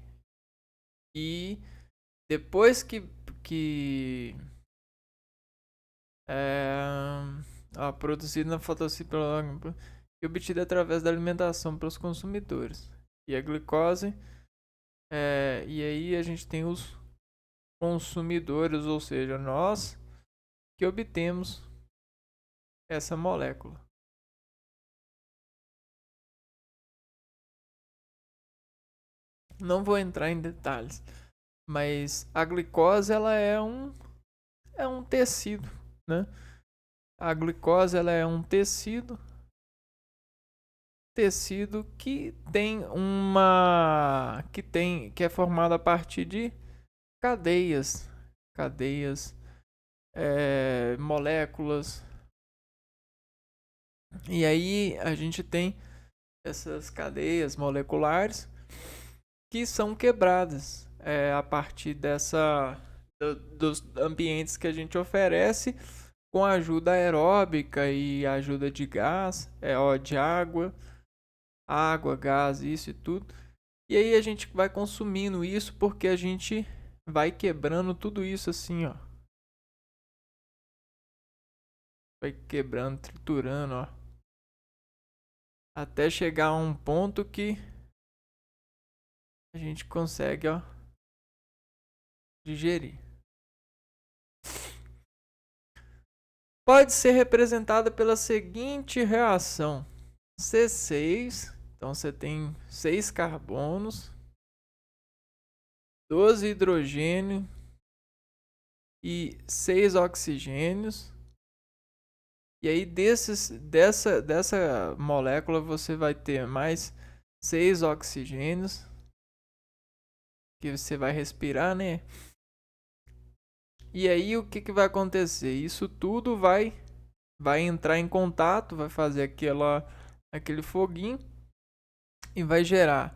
e depois que produzido na fotossíntese e obtida através da alimentação pelos consumidores. E a glicose, e aí a gente tem os consumidores, ou seja, nós que obtemos essa molécula. Não vou entrar em detalhes, mas a glicose ela é um tecido, né? A glicose ela é um tecido que tem que é formado a partir de cadeias, moléculas. E aí a gente tem essas cadeias moleculares que são quebradas a partir dos ambientes que a gente oferece com ajuda aeróbica e ajuda de gás, de água, gás, isso e tudo. E aí a gente vai consumindo isso porque a gente vai quebrando tudo isso assim, ó. Vai quebrando, triturando, ó. Até chegar a um ponto que a gente consegue, ó, digerir. Pode ser representada pela seguinte reação: C6, então você tem 6 carbonos, 12 hidrogênio e 6 oxigênios. E aí dessa molécula você vai ter mais 6 oxigênios que você vai respirar, né? E aí o que vai acontecer? Isso tudo vai entrar em contato, vai fazer aquele foguinho e vai gerar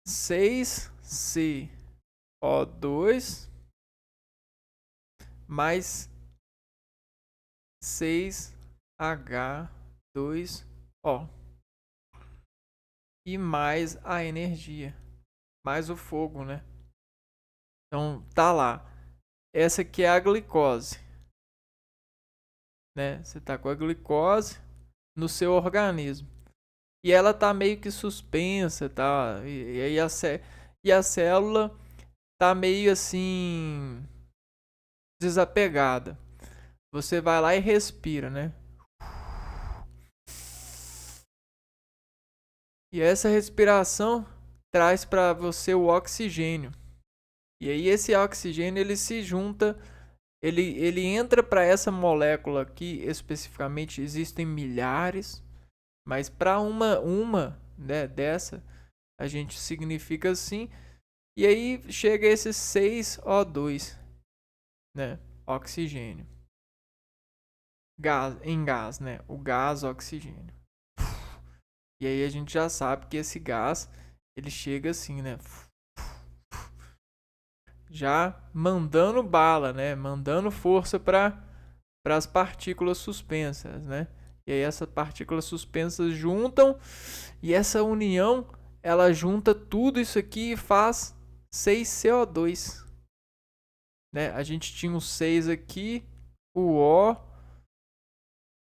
6CO2 mais 6H2O e mais a energia, mais o fogo, né? Então tá lá. Essa aqui é a glicose, né? Você tá com a glicose no seu organismo e ela tá meio que suspensa, tá? E aí a célula tá meio assim desapegada. Você vai lá e respira, né? E essa respiração traz para você o oxigênio. E aí esse oxigênio ele se junta, ele entra para essa molécula aqui, especificamente existem milhares, mas para uma, né, dessa a gente significa assim. E aí chega esse 6O2, né, oxigênio. Gás, né? O gás oxigênio. E aí a gente já sabe que esse gás, ele chega assim, né? Já mandando bala, né? Mandando força para as partículas suspensas, né? E aí essas partículas suspensas juntam e essa união, ela junta tudo isso aqui e faz 6CO2, né? A gente tinha o 6 aqui, o O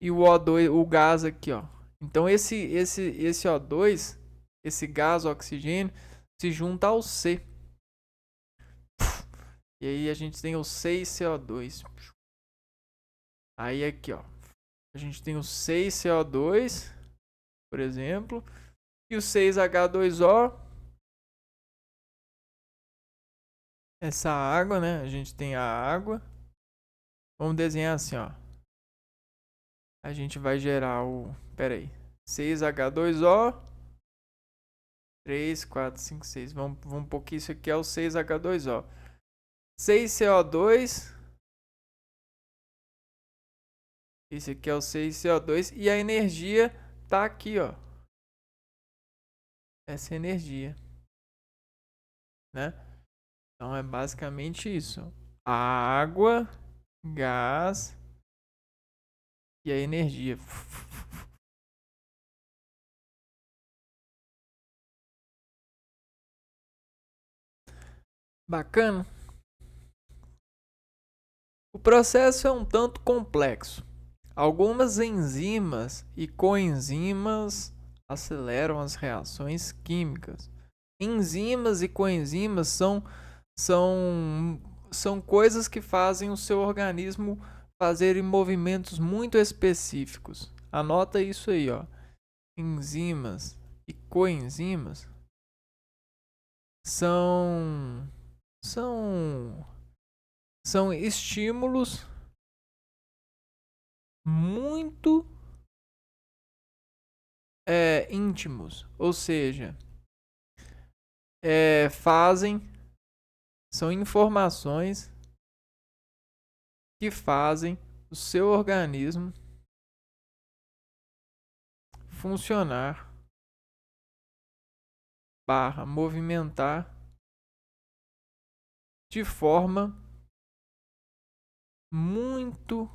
e o O2, o gás aqui, ó. Então esse O2, esse gás oxigênio, se junta ao C. E aí a gente tem o 6CO2. Aí aqui, ó. A gente tem o 6CO2, por exemplo, e o 6H2O. Essa água, né? A gente tem a água. Vamos desenhar assim, ó. A gente vai gerar o... Pera aí. 6H2O. 3, 4, 5, 6. Vamos pôr que isso aqui é o 6H2O. 6CO2. Esse aqui é o 6CO2. E a energia tá aqui, ó. Essa energia, né? Então é basicamente isso. A água, gás e a energia. Bacana. O processo é um tanto complexo. Algumas enzimas e coenzimas aceleram as reações químicas. Enzimas e coenzimas são coisas que fazem o seu organismo fazer movimentos muito específicos. Anota isso aí, ó. Enzimas e coenzimas são são estímulos muito íntimos, ou seja, são informações que fazem o seu organismo funcionar / movimentar de forma muito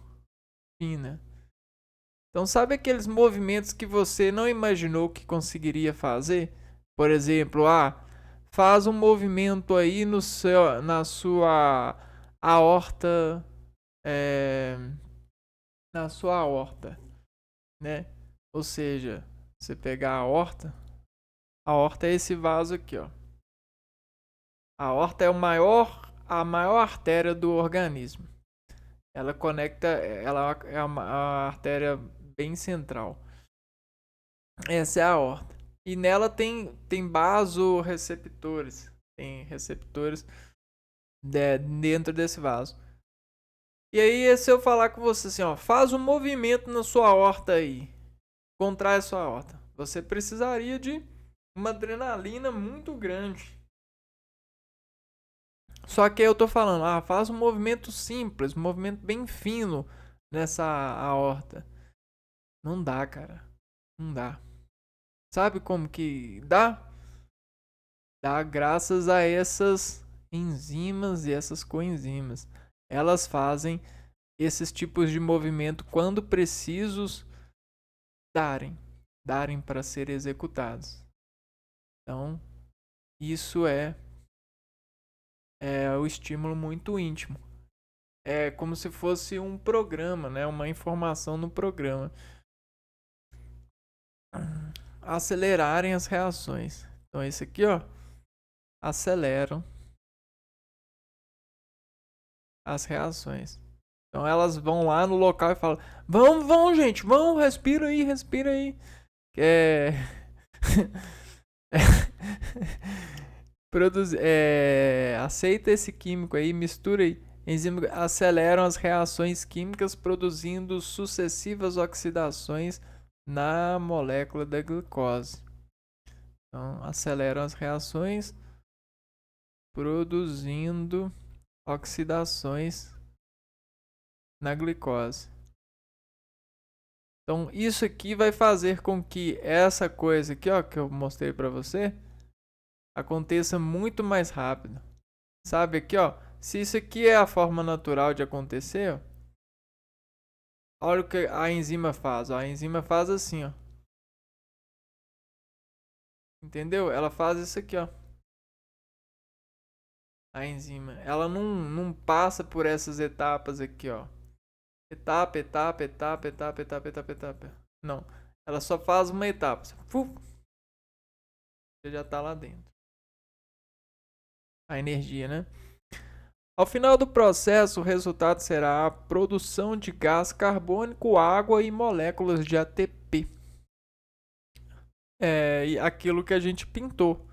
fina. Então, sabe aqueles movimentos que você não imaginou que conseguiria fazer? Por exemplo, faz um movimento aí na sua aorta, na sua aorta, né? Ou seja, você pegar a aorta é esse vaso aqui, ó. A aorta é a maior artéria do organismo. Ela conecta, ela é a artéria bem central. Essa é a aorta. E nela tem vasoreceptores. Tem receptores dentro desse vaso. E aí, se eu falar com você assim, ó, faz um movimento na sua aorta aí, contrai a sua aorta, você precisaria de uma adrenalina muito grande. Só que aí eu tô falando, faz um movimento simples, um movimento bem fino nessa aorta. Não dá, cara. Não dá. Sabe como que dá? Dá graças a essas enzimas e essas coenzimas. Elas fazem esses tipos de movimento quando precisos darem para ser executados. Então, isso é o estímulo muito íntimo. É como se fosse um programa, né? Uma informação no programa. Acelerarem as reações. Então, esse aqui, ó, aceleram as reações. Então, elas vão lá no local e falam: vamos, gente, vamos, respira aí. Aceita esse químico aí, mistura aí. Enzimas aceleram as reações químicas produzindo sucessivas oxidações na molécula da glicose. Então, aceleram as reações produzindo oxidações na glicose. Então, isso aqui vai fazer com que essa coisa aqui, ó, que eu mostrei para você, aconteça muito mais rápido. Sabe aqui, ó, se isso aqui é a forma natural de acontecer, ó, olha o que a enzima faz, ó. A enzima faz assim, ó. Entendeu? Ela faz isso aqui, ó. A enzima, ela não passa por essas etapas aqui, ó. Etapa, etapa, etapa, etapa, etapa, etapa, etapa. Não, ela só faz uma etapa. Você já tá lá dentro. A energia, né? Ao final do processo, o resultado será a produção de gás carbônico, água e moléculas de ATP. E aquilo que a gente pintou.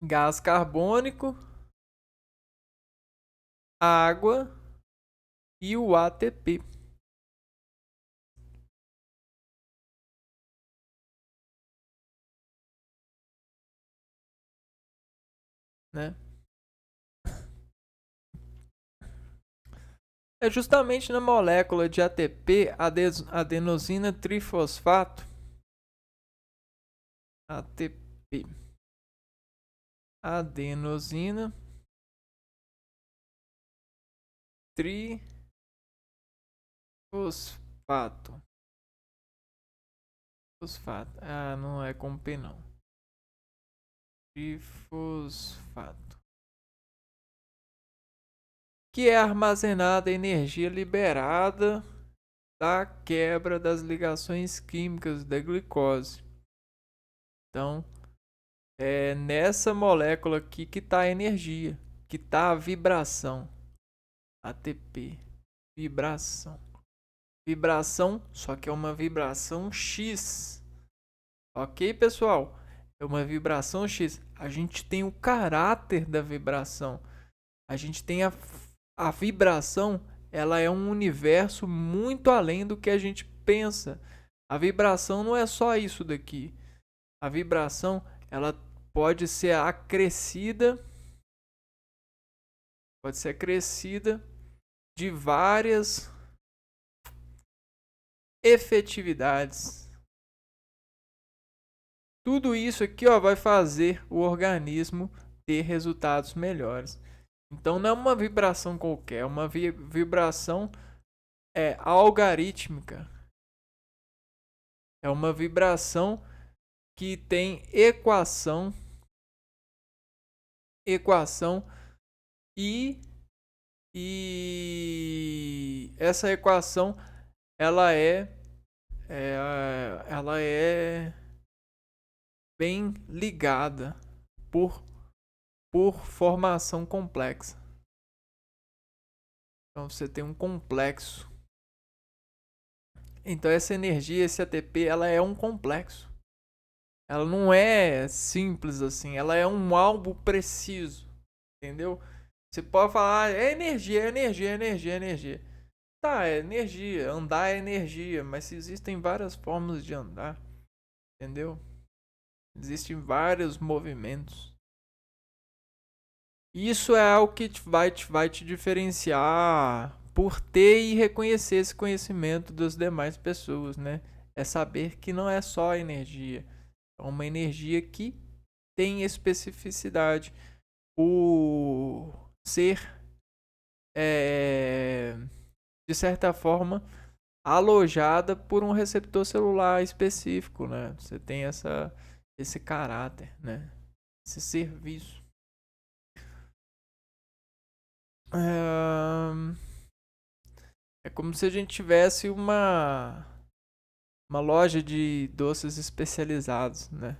Gás carbônico, água e o ATP. Né? É justamente na molécula de ATP, adenosina trifosfato, ATP, adenosina trifosfato. Fosfato. Ah, não é com P não. Trifosfato. Que é armazenada a energia liberada da quebra das ligações químicas da glicose. Então, é nessa molécula aqui que está a energia, que está a vibração. ATP, vibração. Vibração, só que é uma vibração X. Ok, pessoal? É uma vibração X. A gente tem o caráter da vibração. A gente tem a vibração, ela é um universo muito além do que a gente pensa. A vibração não é só isso daqui. A vibração, ela pode ser acrescida de várias efetividades. Tudo isso aqui, ó, vai fazer o organismo ter resultados melhores. Então não é uma vibração qualquer, é uma vibração algarítmica. É uma vibração que tem equação e essa equação ela é bem ligada por formação complexa. Então você tem um complexo. Então essa energia, esse ATP, ela é um complexo. Ela não é simples assim, ela é um algo preciso, entendeu? Você pode falar, é energia, é energia, é energia, é energia. Tá, é energia, andar é energia, mas existem várias formas de andar, entendeu? Existem vários movimentos. Isso é algo que vai te diferenciar por ter e reconhecer esse conhecimento das demais pessoas, né? É saber que não é só energia, é uma energia que tem especificidade. O ser, de certa forma, alojada por um receptor celular específico, né? Você tem esse caráter, né? Esse serviço. É como se a gente tivesse uma loja de doces especializados, né?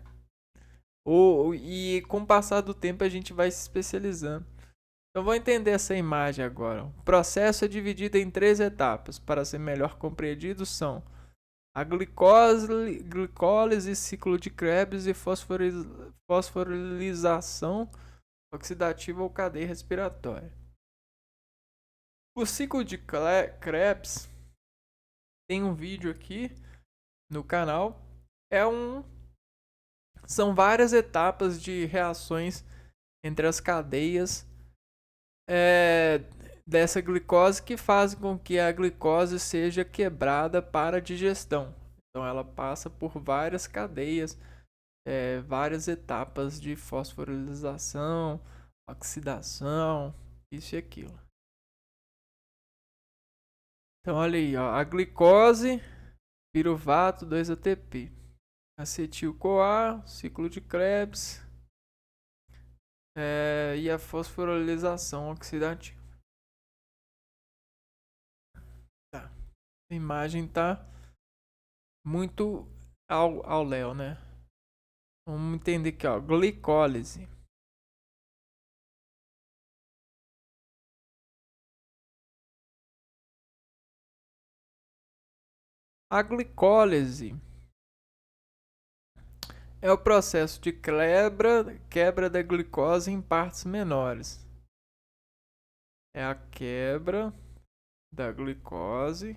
E com o passar do tempo a gente vai se especializando. Então vou entender essa imagem agora. O processo é dividido em 3 etapas. Para ser melhor compreendido são A glicólise, ciclo de Krebs e fosforilação oxidativa ou cadeia respiratória. O ciclo de Krebs tem um vídeo aqui no canal. São várias etapas de reações entre as cadeias dessa glicose que fazem com que a glicose seja quebrada para a digestão. Então ela passa por várias cadeias, várias etapas de fosforilação, oxidação, isso e aquilo. Então olha aí, ó, a glicose, piruvato 2-ATP, acetil-CoA, ciclo de Krebs e a fosforilação oxidativa. Tá. A imagem tá muito ao léu, né? Vamos entender aqui, ó, glicólise. A glicólise é o processo de quebra da glicose em partes menores. É a quebra da glicose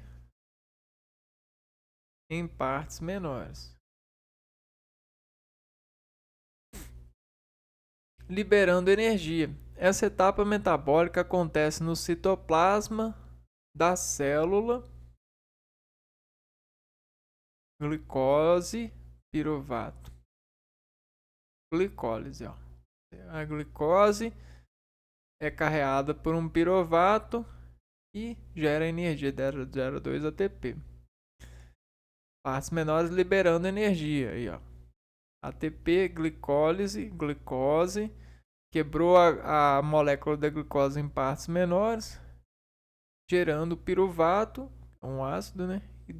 em partes menores, liberando energia. Essa etapa metabólica acontece no citoplasma da célula. Glicose, piruvato. Glicólise, ó. A glicose é carregada por um piruvato e gera energia, gera 2-ATP. Partes menores liberando energia, aí, ó. ATP, glicólise, glicose, quebrou a molécula da glicose em partes menores, gerando piruvato, um ácido, né? E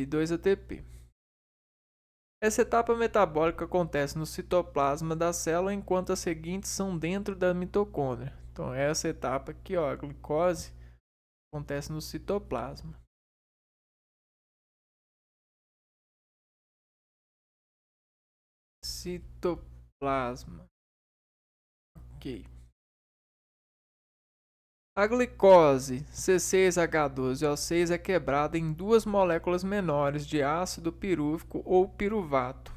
2-ATP. Essa etapa metabólica acontece no citoplasma da célula, enquanto as seguintes são dentro da mitocôndria. Então, essa etapa aqui, ó, a glicose, acontece no citoplasma. Citoplasma. Ok. A glicose C6H12O6 é quebrada em duas moléculas menores de ácido pirúvico ou piruvato.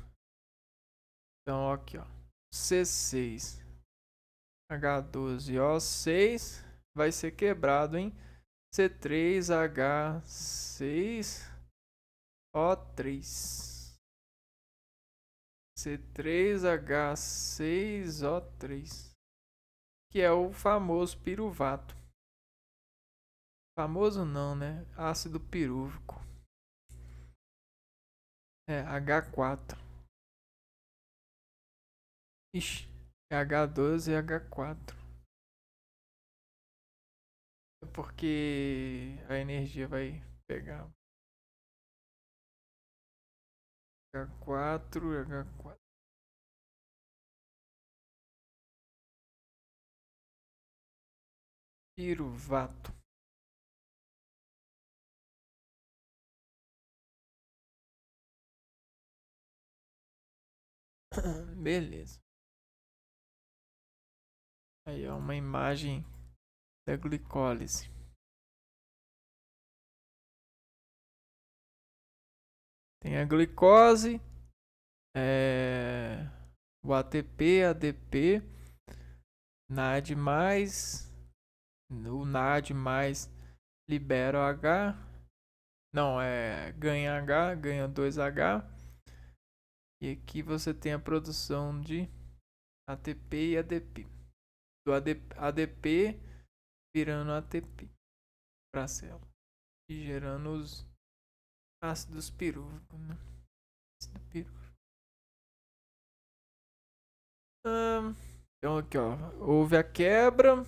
Então, aqui, ó, C6H12O6 vai ser quebrado em C3H6O3. C3H6O3, que é o famoso piruvato. Famoso não, né? Ácido pirúvico. É, H4. Ixi, é H12 e H4. É porque a energia vai pegar H4 e H4. Piruvato. Beleza. Aí é uma imagem da glicólise. Tem a glicose, o ATP, ADP, NAD+, o NAD+, libera o H, não, ganha H, ganha 2H, e aqui você tem a produção de ATP e ADP. Do ADP virando ATP para a célula e gerando os ácidos pirúvicos, né? Ácido pirúvico. Então aqui, ó, houve a quebra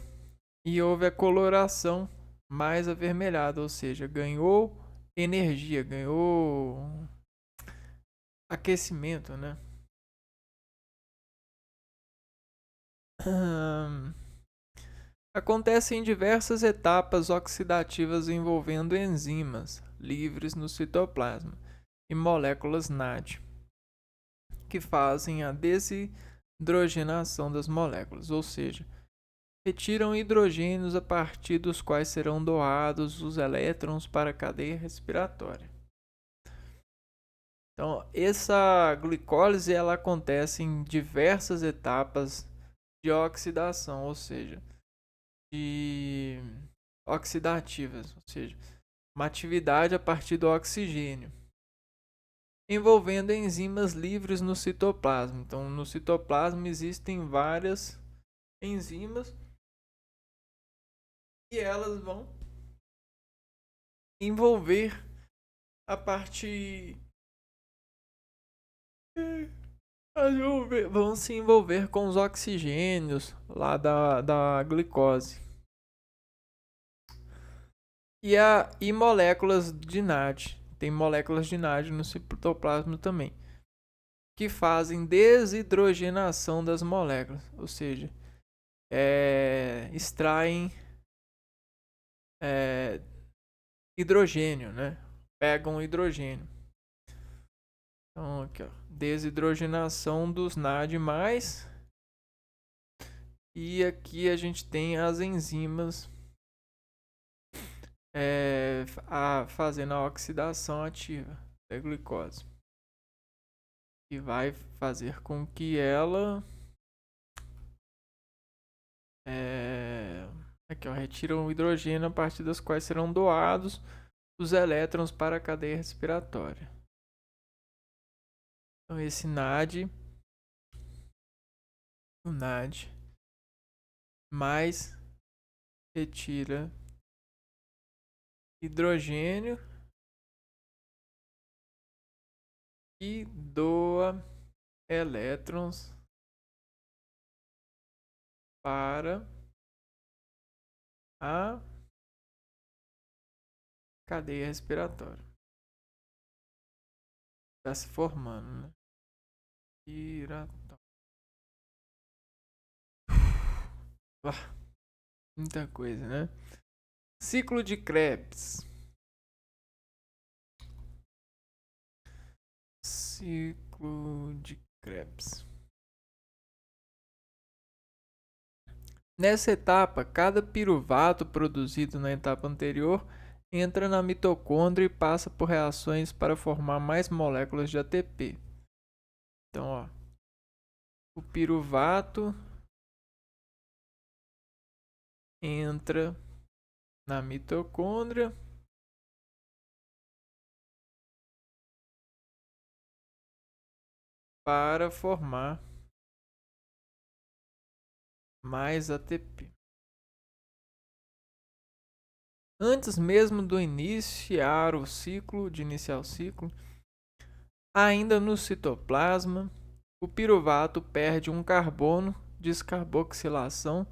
e houve a coloração mais avermelhada, ou seja, ganhou energia, ganhou aquecimento, né? Acontece em diversas etapas oxidativas envolvendo enzimas livres no citoplasma e moléculas NAD, que fazem a desidrogenação das moléculas, ou seja, retiram hidrogênios a partir dos quais serão doados os elétrons para a cadeia respiratória. Então, essa glicólise ela acontece em diversas etapas de oxidação, ou seja, de oxidativas, ou seja, uma atividade a partir do oxigênio, envolvendo enzimas livres no citoplasma. Então, no citoplasma existem várias enzimas e elas vão envolver a parte vão se envolver com os oxigênios lá da glicose e moléculas de NAD. Tem moléculas de NAD no citoplasma também, que fazem desidrogenação das moléculas, ou seja, extraem hidrogênio, né? Pegam hidrogênio. Então, aqui, ó, desidrogenação dos NAD+, e aqui a gente tem as enzimas fazendo a oxidação ativa da glicose, que vai fazer com que ela aqui, ó, retiram o hidrogênio a partir das quais serão doados os elétrons para a cadeia respiratória. Então esse NAD, o NAD mais retira hidrogênio e doa elétrons para a cadeia respiratória. Está se formando, né? Muita coisa, né? Ciclo de Krebs. Ciclo de Krebs. Nessa etapa, cada piruvato produzido na etapa anterior entra na mitocôndria e passa por reações para formar mais moléculas de ATP. Então, ó, o piruvato entra na mitocôndria para formar mais ATP. Antes mesmo do iniciar o ciclo, ainda no citoplasma, o piruvato perde um carbono, descarboxilação,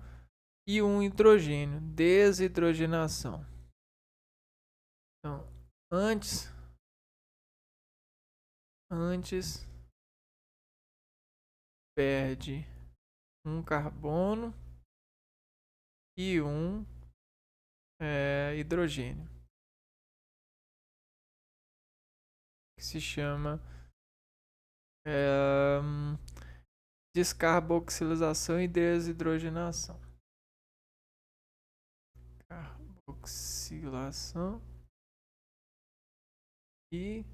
e um hidrogênio, desidrogenação. Então, antes perde um carbono e um hidrogênio, que se chama descarboxilização e desidrogenação. Carboxilação e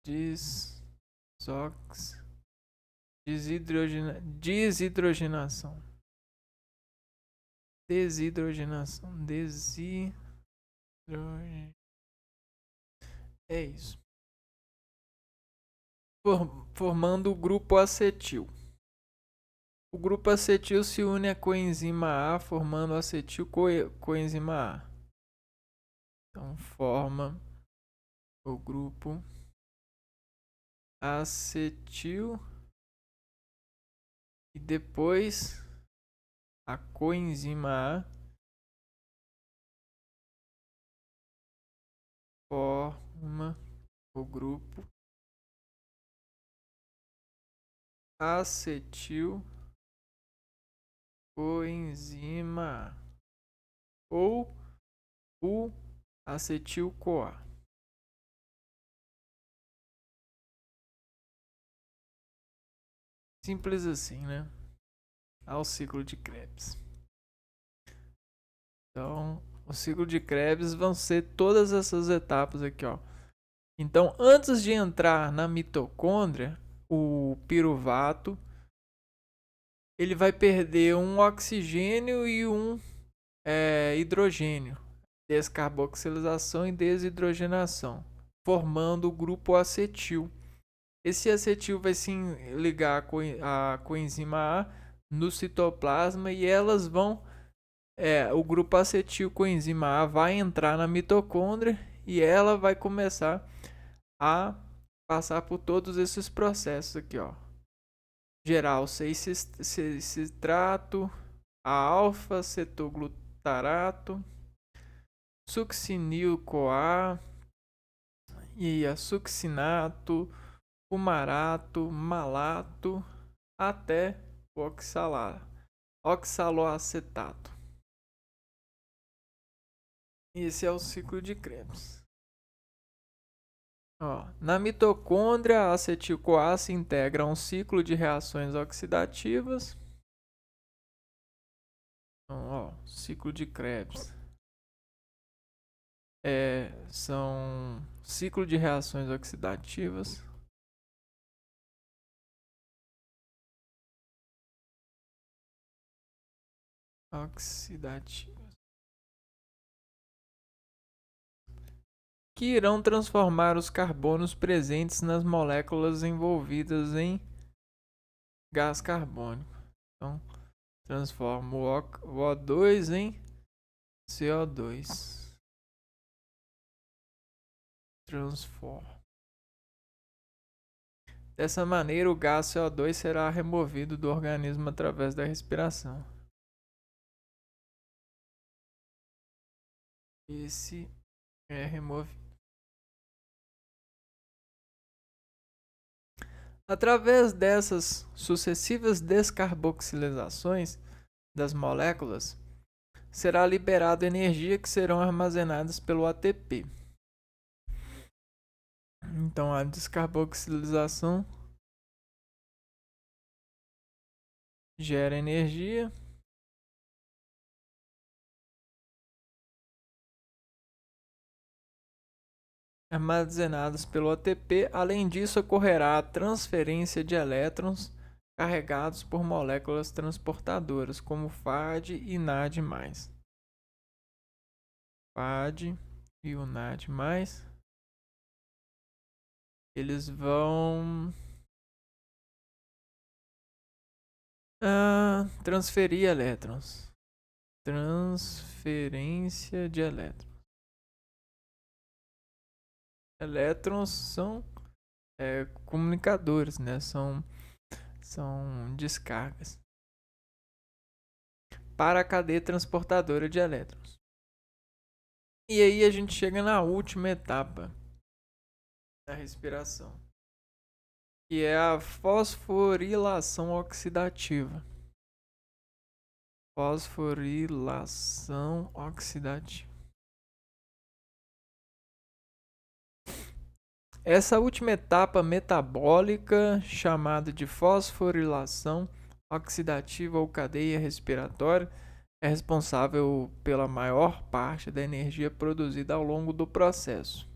desidrogenação. É isso. Formando o grupo acetil. O grupo acetil se une à coenzima A, formando acetil coenzima A. Então, forma o grupo acetil e depois a coenzima A forma o grupo acetil coenzima A. ou o acetil-CoA. Simples assim, né? Ao ciclo de Krebs. Então, o ciclo de Krebs vão ser todas essas etapas aqui, ó. Então, antes de entrar na mitocôndria, o piruvato ele vai perder um oxigênio e um hidrogênio, descarboxilização e desidrogenação, formando o grupo acetil. Esse acetil vai se ligar à coenzima A no citoplasma e elas vão o grupo acetil coenzima A vai entrar na mitocôndria e ela vai começar a passar por todos esses processos aqui, ó. Geral 6-citrato, a alfa-cetoglutarato, succinil-CoA e a succinato, fumarato, malato, até o oxaloacetato. Esse é o ciclo de Krebs. Ó, na mitocôndria, a acetil-CoA se integra a um ciclo de reações oxidativas. Então, ó, ciclo de Krebs. São ciclo de reações oxidativas. Que irão transformar os carbonos presentes nas moléculas envolvidas em gás carbônico. Então, transforma o O2 em CO2. Transforma. Dessa maneira, o gás CO2 será removido do organismo através da respiração. Esse é removido. Através dessas sucessivas descarboxilizações das moléculas, será liberada energia que serão armazenadas pelo ATP. Então, a descarboxilização gera energia. Armazenadas pelo ATP. Além disso, ocorrerá a transferência de elétrons carregados por moléculas transportadoras, como FAD e NAD+. FAD e o NAD+, eles vão transferir elétrons. Transferência de elétrons. Elétrons são comunicadores, né? São descargas para a cadeia transportadora de elétrons. E aí a gente chega na última etapa da respiração, que é a fosforilação oxidativa. Fosforilação oxidativa. Essa última etapa metabólica, chamada de fosforilação oxidativa ou cadeia respiratória, é responsável pela maior parte da energia produzida ao longo do processo.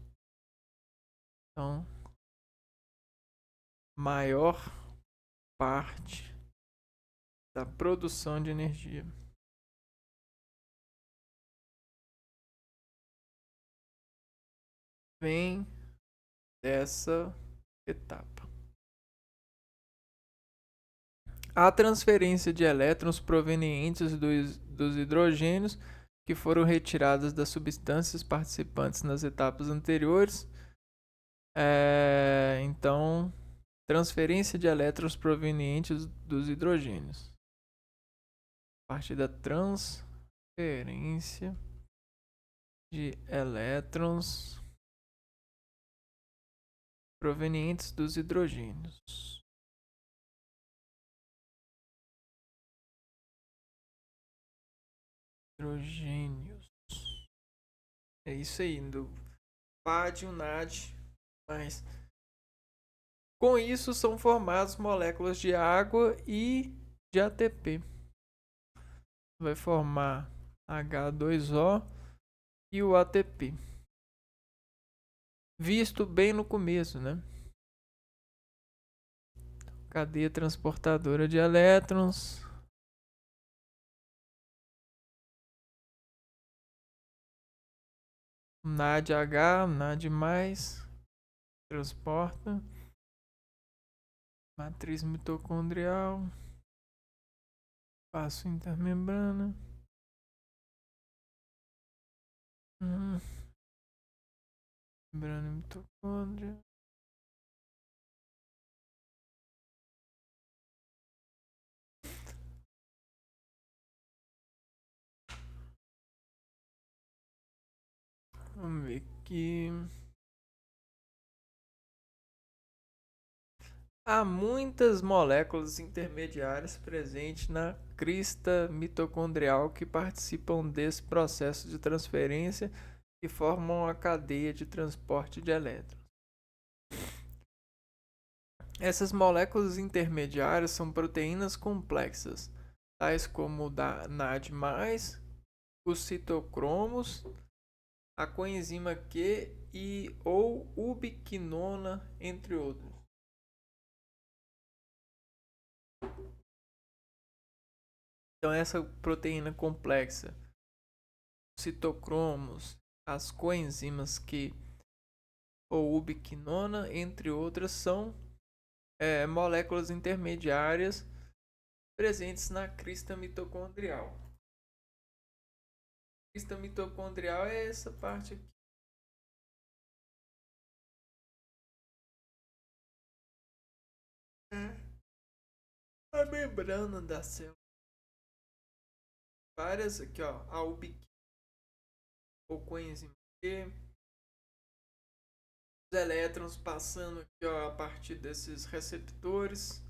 Então, maior parte da produção de energia. Vem dessa etapa. A transferência de elétrons provenientes dos hidrogênios que foram retirados das substâncias participantes nas etapas anteriores. Então, transferência de elétrons provenientes dos hidrogênios. A partir da transferência de elétrons provenientes dos hidrogênios. Hidrogênios. É isso aí, do PAD e o NAD. Mas com isso são formadas moléculas de água e de ATP. Vai formar H2O e o ATP. Visto bem no começo, né? Cadeia transportadora de elétrons. NADH, NAD+, transporta. Matriz mitocondrial. Passo intermembrana. Membrana mitocôndria. Vamos ver aqui. Há muitas moléculas intermediárias presentes na crista mitocondrial que participam desse processo de transferência e formam a cadeia de transporte de elétrons. Essas moléculas intermediárias são proteínas complexas, tais como o NAD+, os citocromos, a coenzima Q e ou ubiquinona, entre outros. Então essa proteína complexa, citocromos, as coenzimas Q ou ubiquinona, entre outras, são moléculas intermediárias presentes na crista mitocondrial. A crista mitocondrial é essa parte aqui. A membrana da célula. Várias aqui, ó, a ubiquinona ou coenzima Q. Os elétrons passando aqui, ó, a partir desses receptores.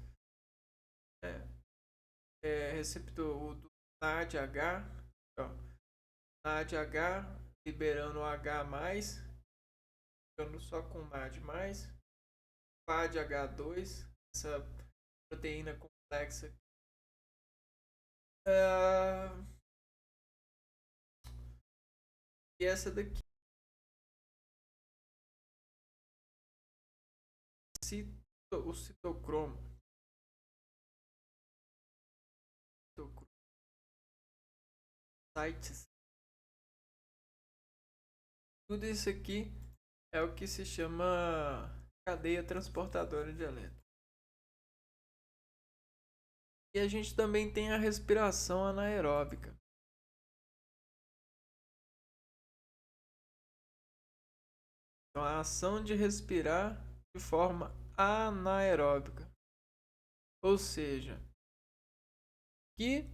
Receptor do NADH, ó, NADH liberando o H+, ficando só com NAD+, PADH2, essa proteína complexa. E essa daqui, o citocromo. Sites. Tudo isso aqui é o que se chama cadeia transportadora de elétrons. E a gente também tem a respiração anaeróbica. Então, a ação de respirar de forma anaeróbica. Ou seja, que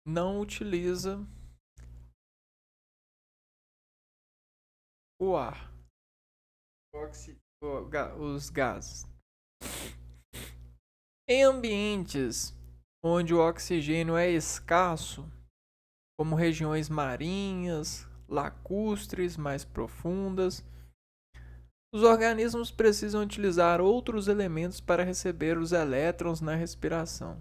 não utiliza o ar, os gases. Em ambientes onde o oxigênio é escasso, como regiões marinhas, lacustres mais profundas, os organismos precisam utilizar outros elementos para receber os elétrons na respiração.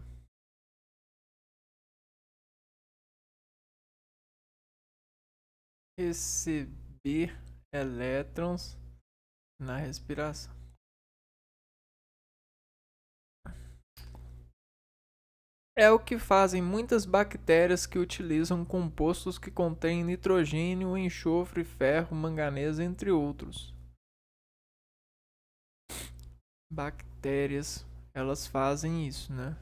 Receber elétrons na respiração. É o que fazem muitas bactérias que utilizam compostos que contêm nitrogênio, enxofre, ferro, manganês, entre outros. Bactérias, elas fazem isso, né?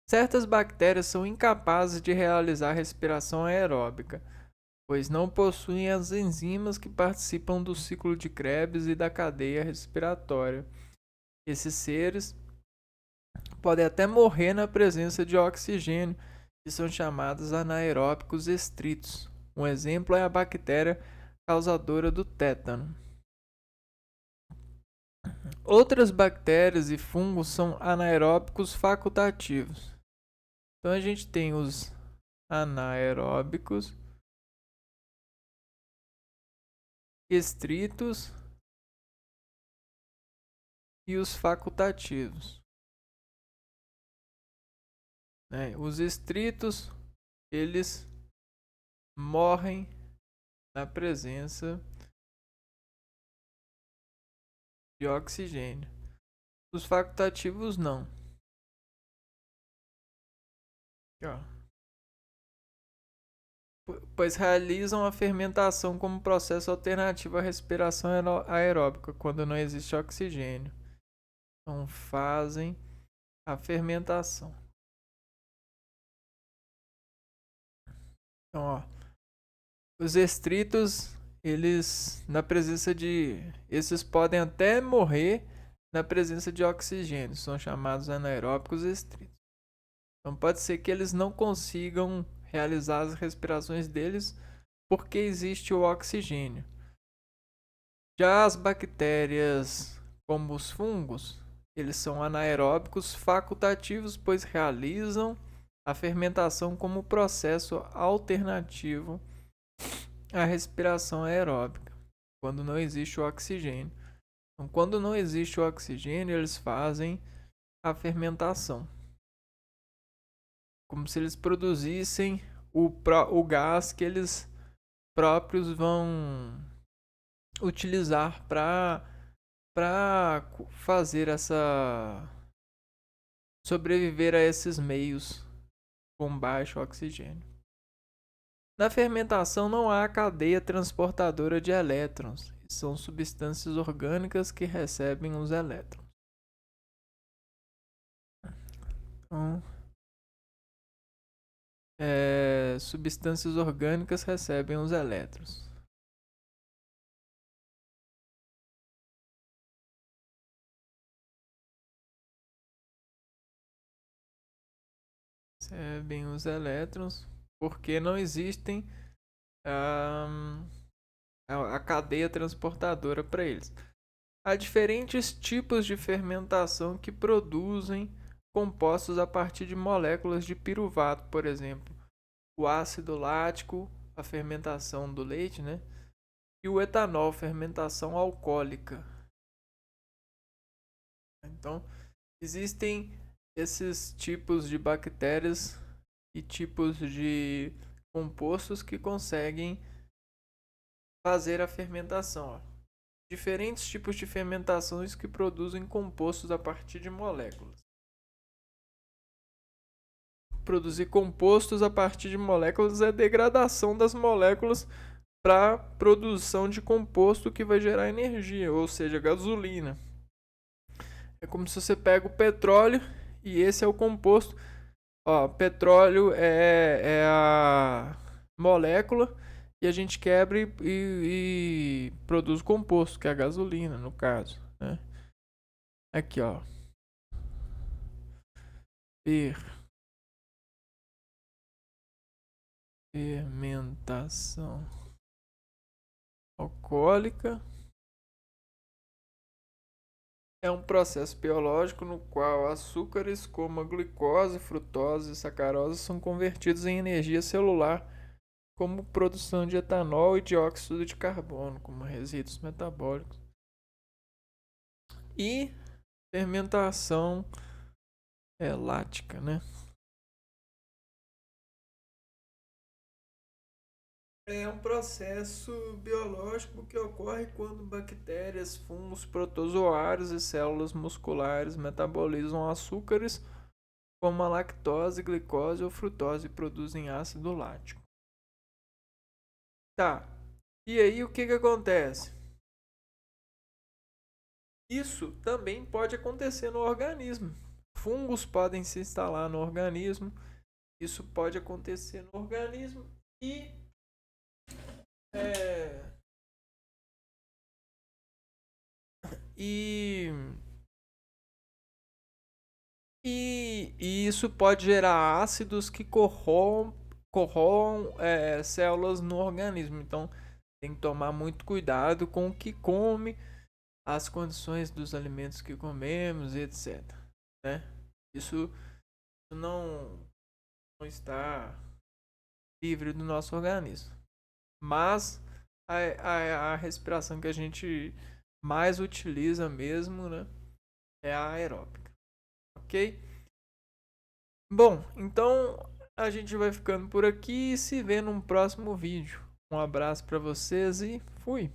Certas bactérias são incapazes de realizar respiração aeróbica, pois não possuem as enzimas que participam do ciclo de Krebs e da cadeia respiratória. Esses seres podem até morrer na presença de oxigênio, que são chamados anaeróbicos estritos. Um exemplo é a bactéria causadora do tétano. Outras bactérias e fungos são anaeróbicos facultativos. Então a gente tem os anaeróbicos estritos e os facultativos, né? Os estritos, eles morrem na presença de oxigênio. Os facultativos não. Aqui, ó. Pois realizam a fermentação como processo alternativo à respiração aeróbica, quando não existe oxigênio. Então fazem a fermentação. Então, ó, os estritos, eles na presença de, esses podem até morrer na presença de oxigênio, são chamados anaeróbicos estritos. Então pode ser que eles não consigam realizar as respirações deles porque existe o oxigênio. Já as bactérias, como os fungos, eles são anaeróbicos facultativos, pois realizam a fermentação como processo alternativo à respiração aeróbica, quando não existe o oxigênio. Então, quando não existe o oxigênio, eles fazem a fermentação, como se eles produzissem o gás que eles próprios vão utilizar para fazer essa sobreviver a esses meios com baixo oxigênio. Na fermentação não há cadeia transportadora de elétrons, são substâncias orgânicas que recebem os elétrons. Então, substâncias orgânicas recebem os elétrons. Recebem os elétrons porque não existem a cadeia transportadora para eles. Há diferentes tipos de fermentação que produzem compostos a partir de moléculas de piruvato, por exemplo. O ácido lático, a fermentação do leite, né? E o etanol, fermentação alcoólica. Então, existem esses tipos de bactérias e tipos de compostos que conseguem fazer a fermentação. Ó. Diferentes tipos de fermentações que produzem compostos a partir de moléculas. Produzir compostos a partir de moléculas é degradação das moléculas para produção de composto que vai gerar energia, ou seja, gasolina. É como se você pega o petróleo e esse é o composto. Ó, petróleo é a molécula e a gente quebra e produz composto, que é a gasolina, no caso. Né? Aqui, ó. Fermentação alcoólica é um processo biológico no qual açúcares como a glicose, frutose e sacarose são convertidos em energia celular como produção de etanol e dióxido de carbono como resíduos metabólicos. E fermentação lática, né? É um processo biológico que ocorre quando bactérias, fungos, protozoários e células musculares metabolizam açúcares como a lactose, glicose ou frutose e produzem ácido lático. Tá, e aí o que acontece? Isso também pode acontecer no organismo. Fungos podem se instalar no organismo, isso pode acontecer no organismo e E, e isso pode gerar ácidos que corroam células no organismo. Então tem que tomar muito cuidado com o que come, as condições dos alimentos que comemos, etc. Né? Isso não está livre do nosso organismo. Mas a respiração que a gente mais utiliza mesmo, né? É a aeróbica, ok? Bom, então a gente vai ficando por aqui e se vê num próximo vídeo. Um abraço para vocês e fui!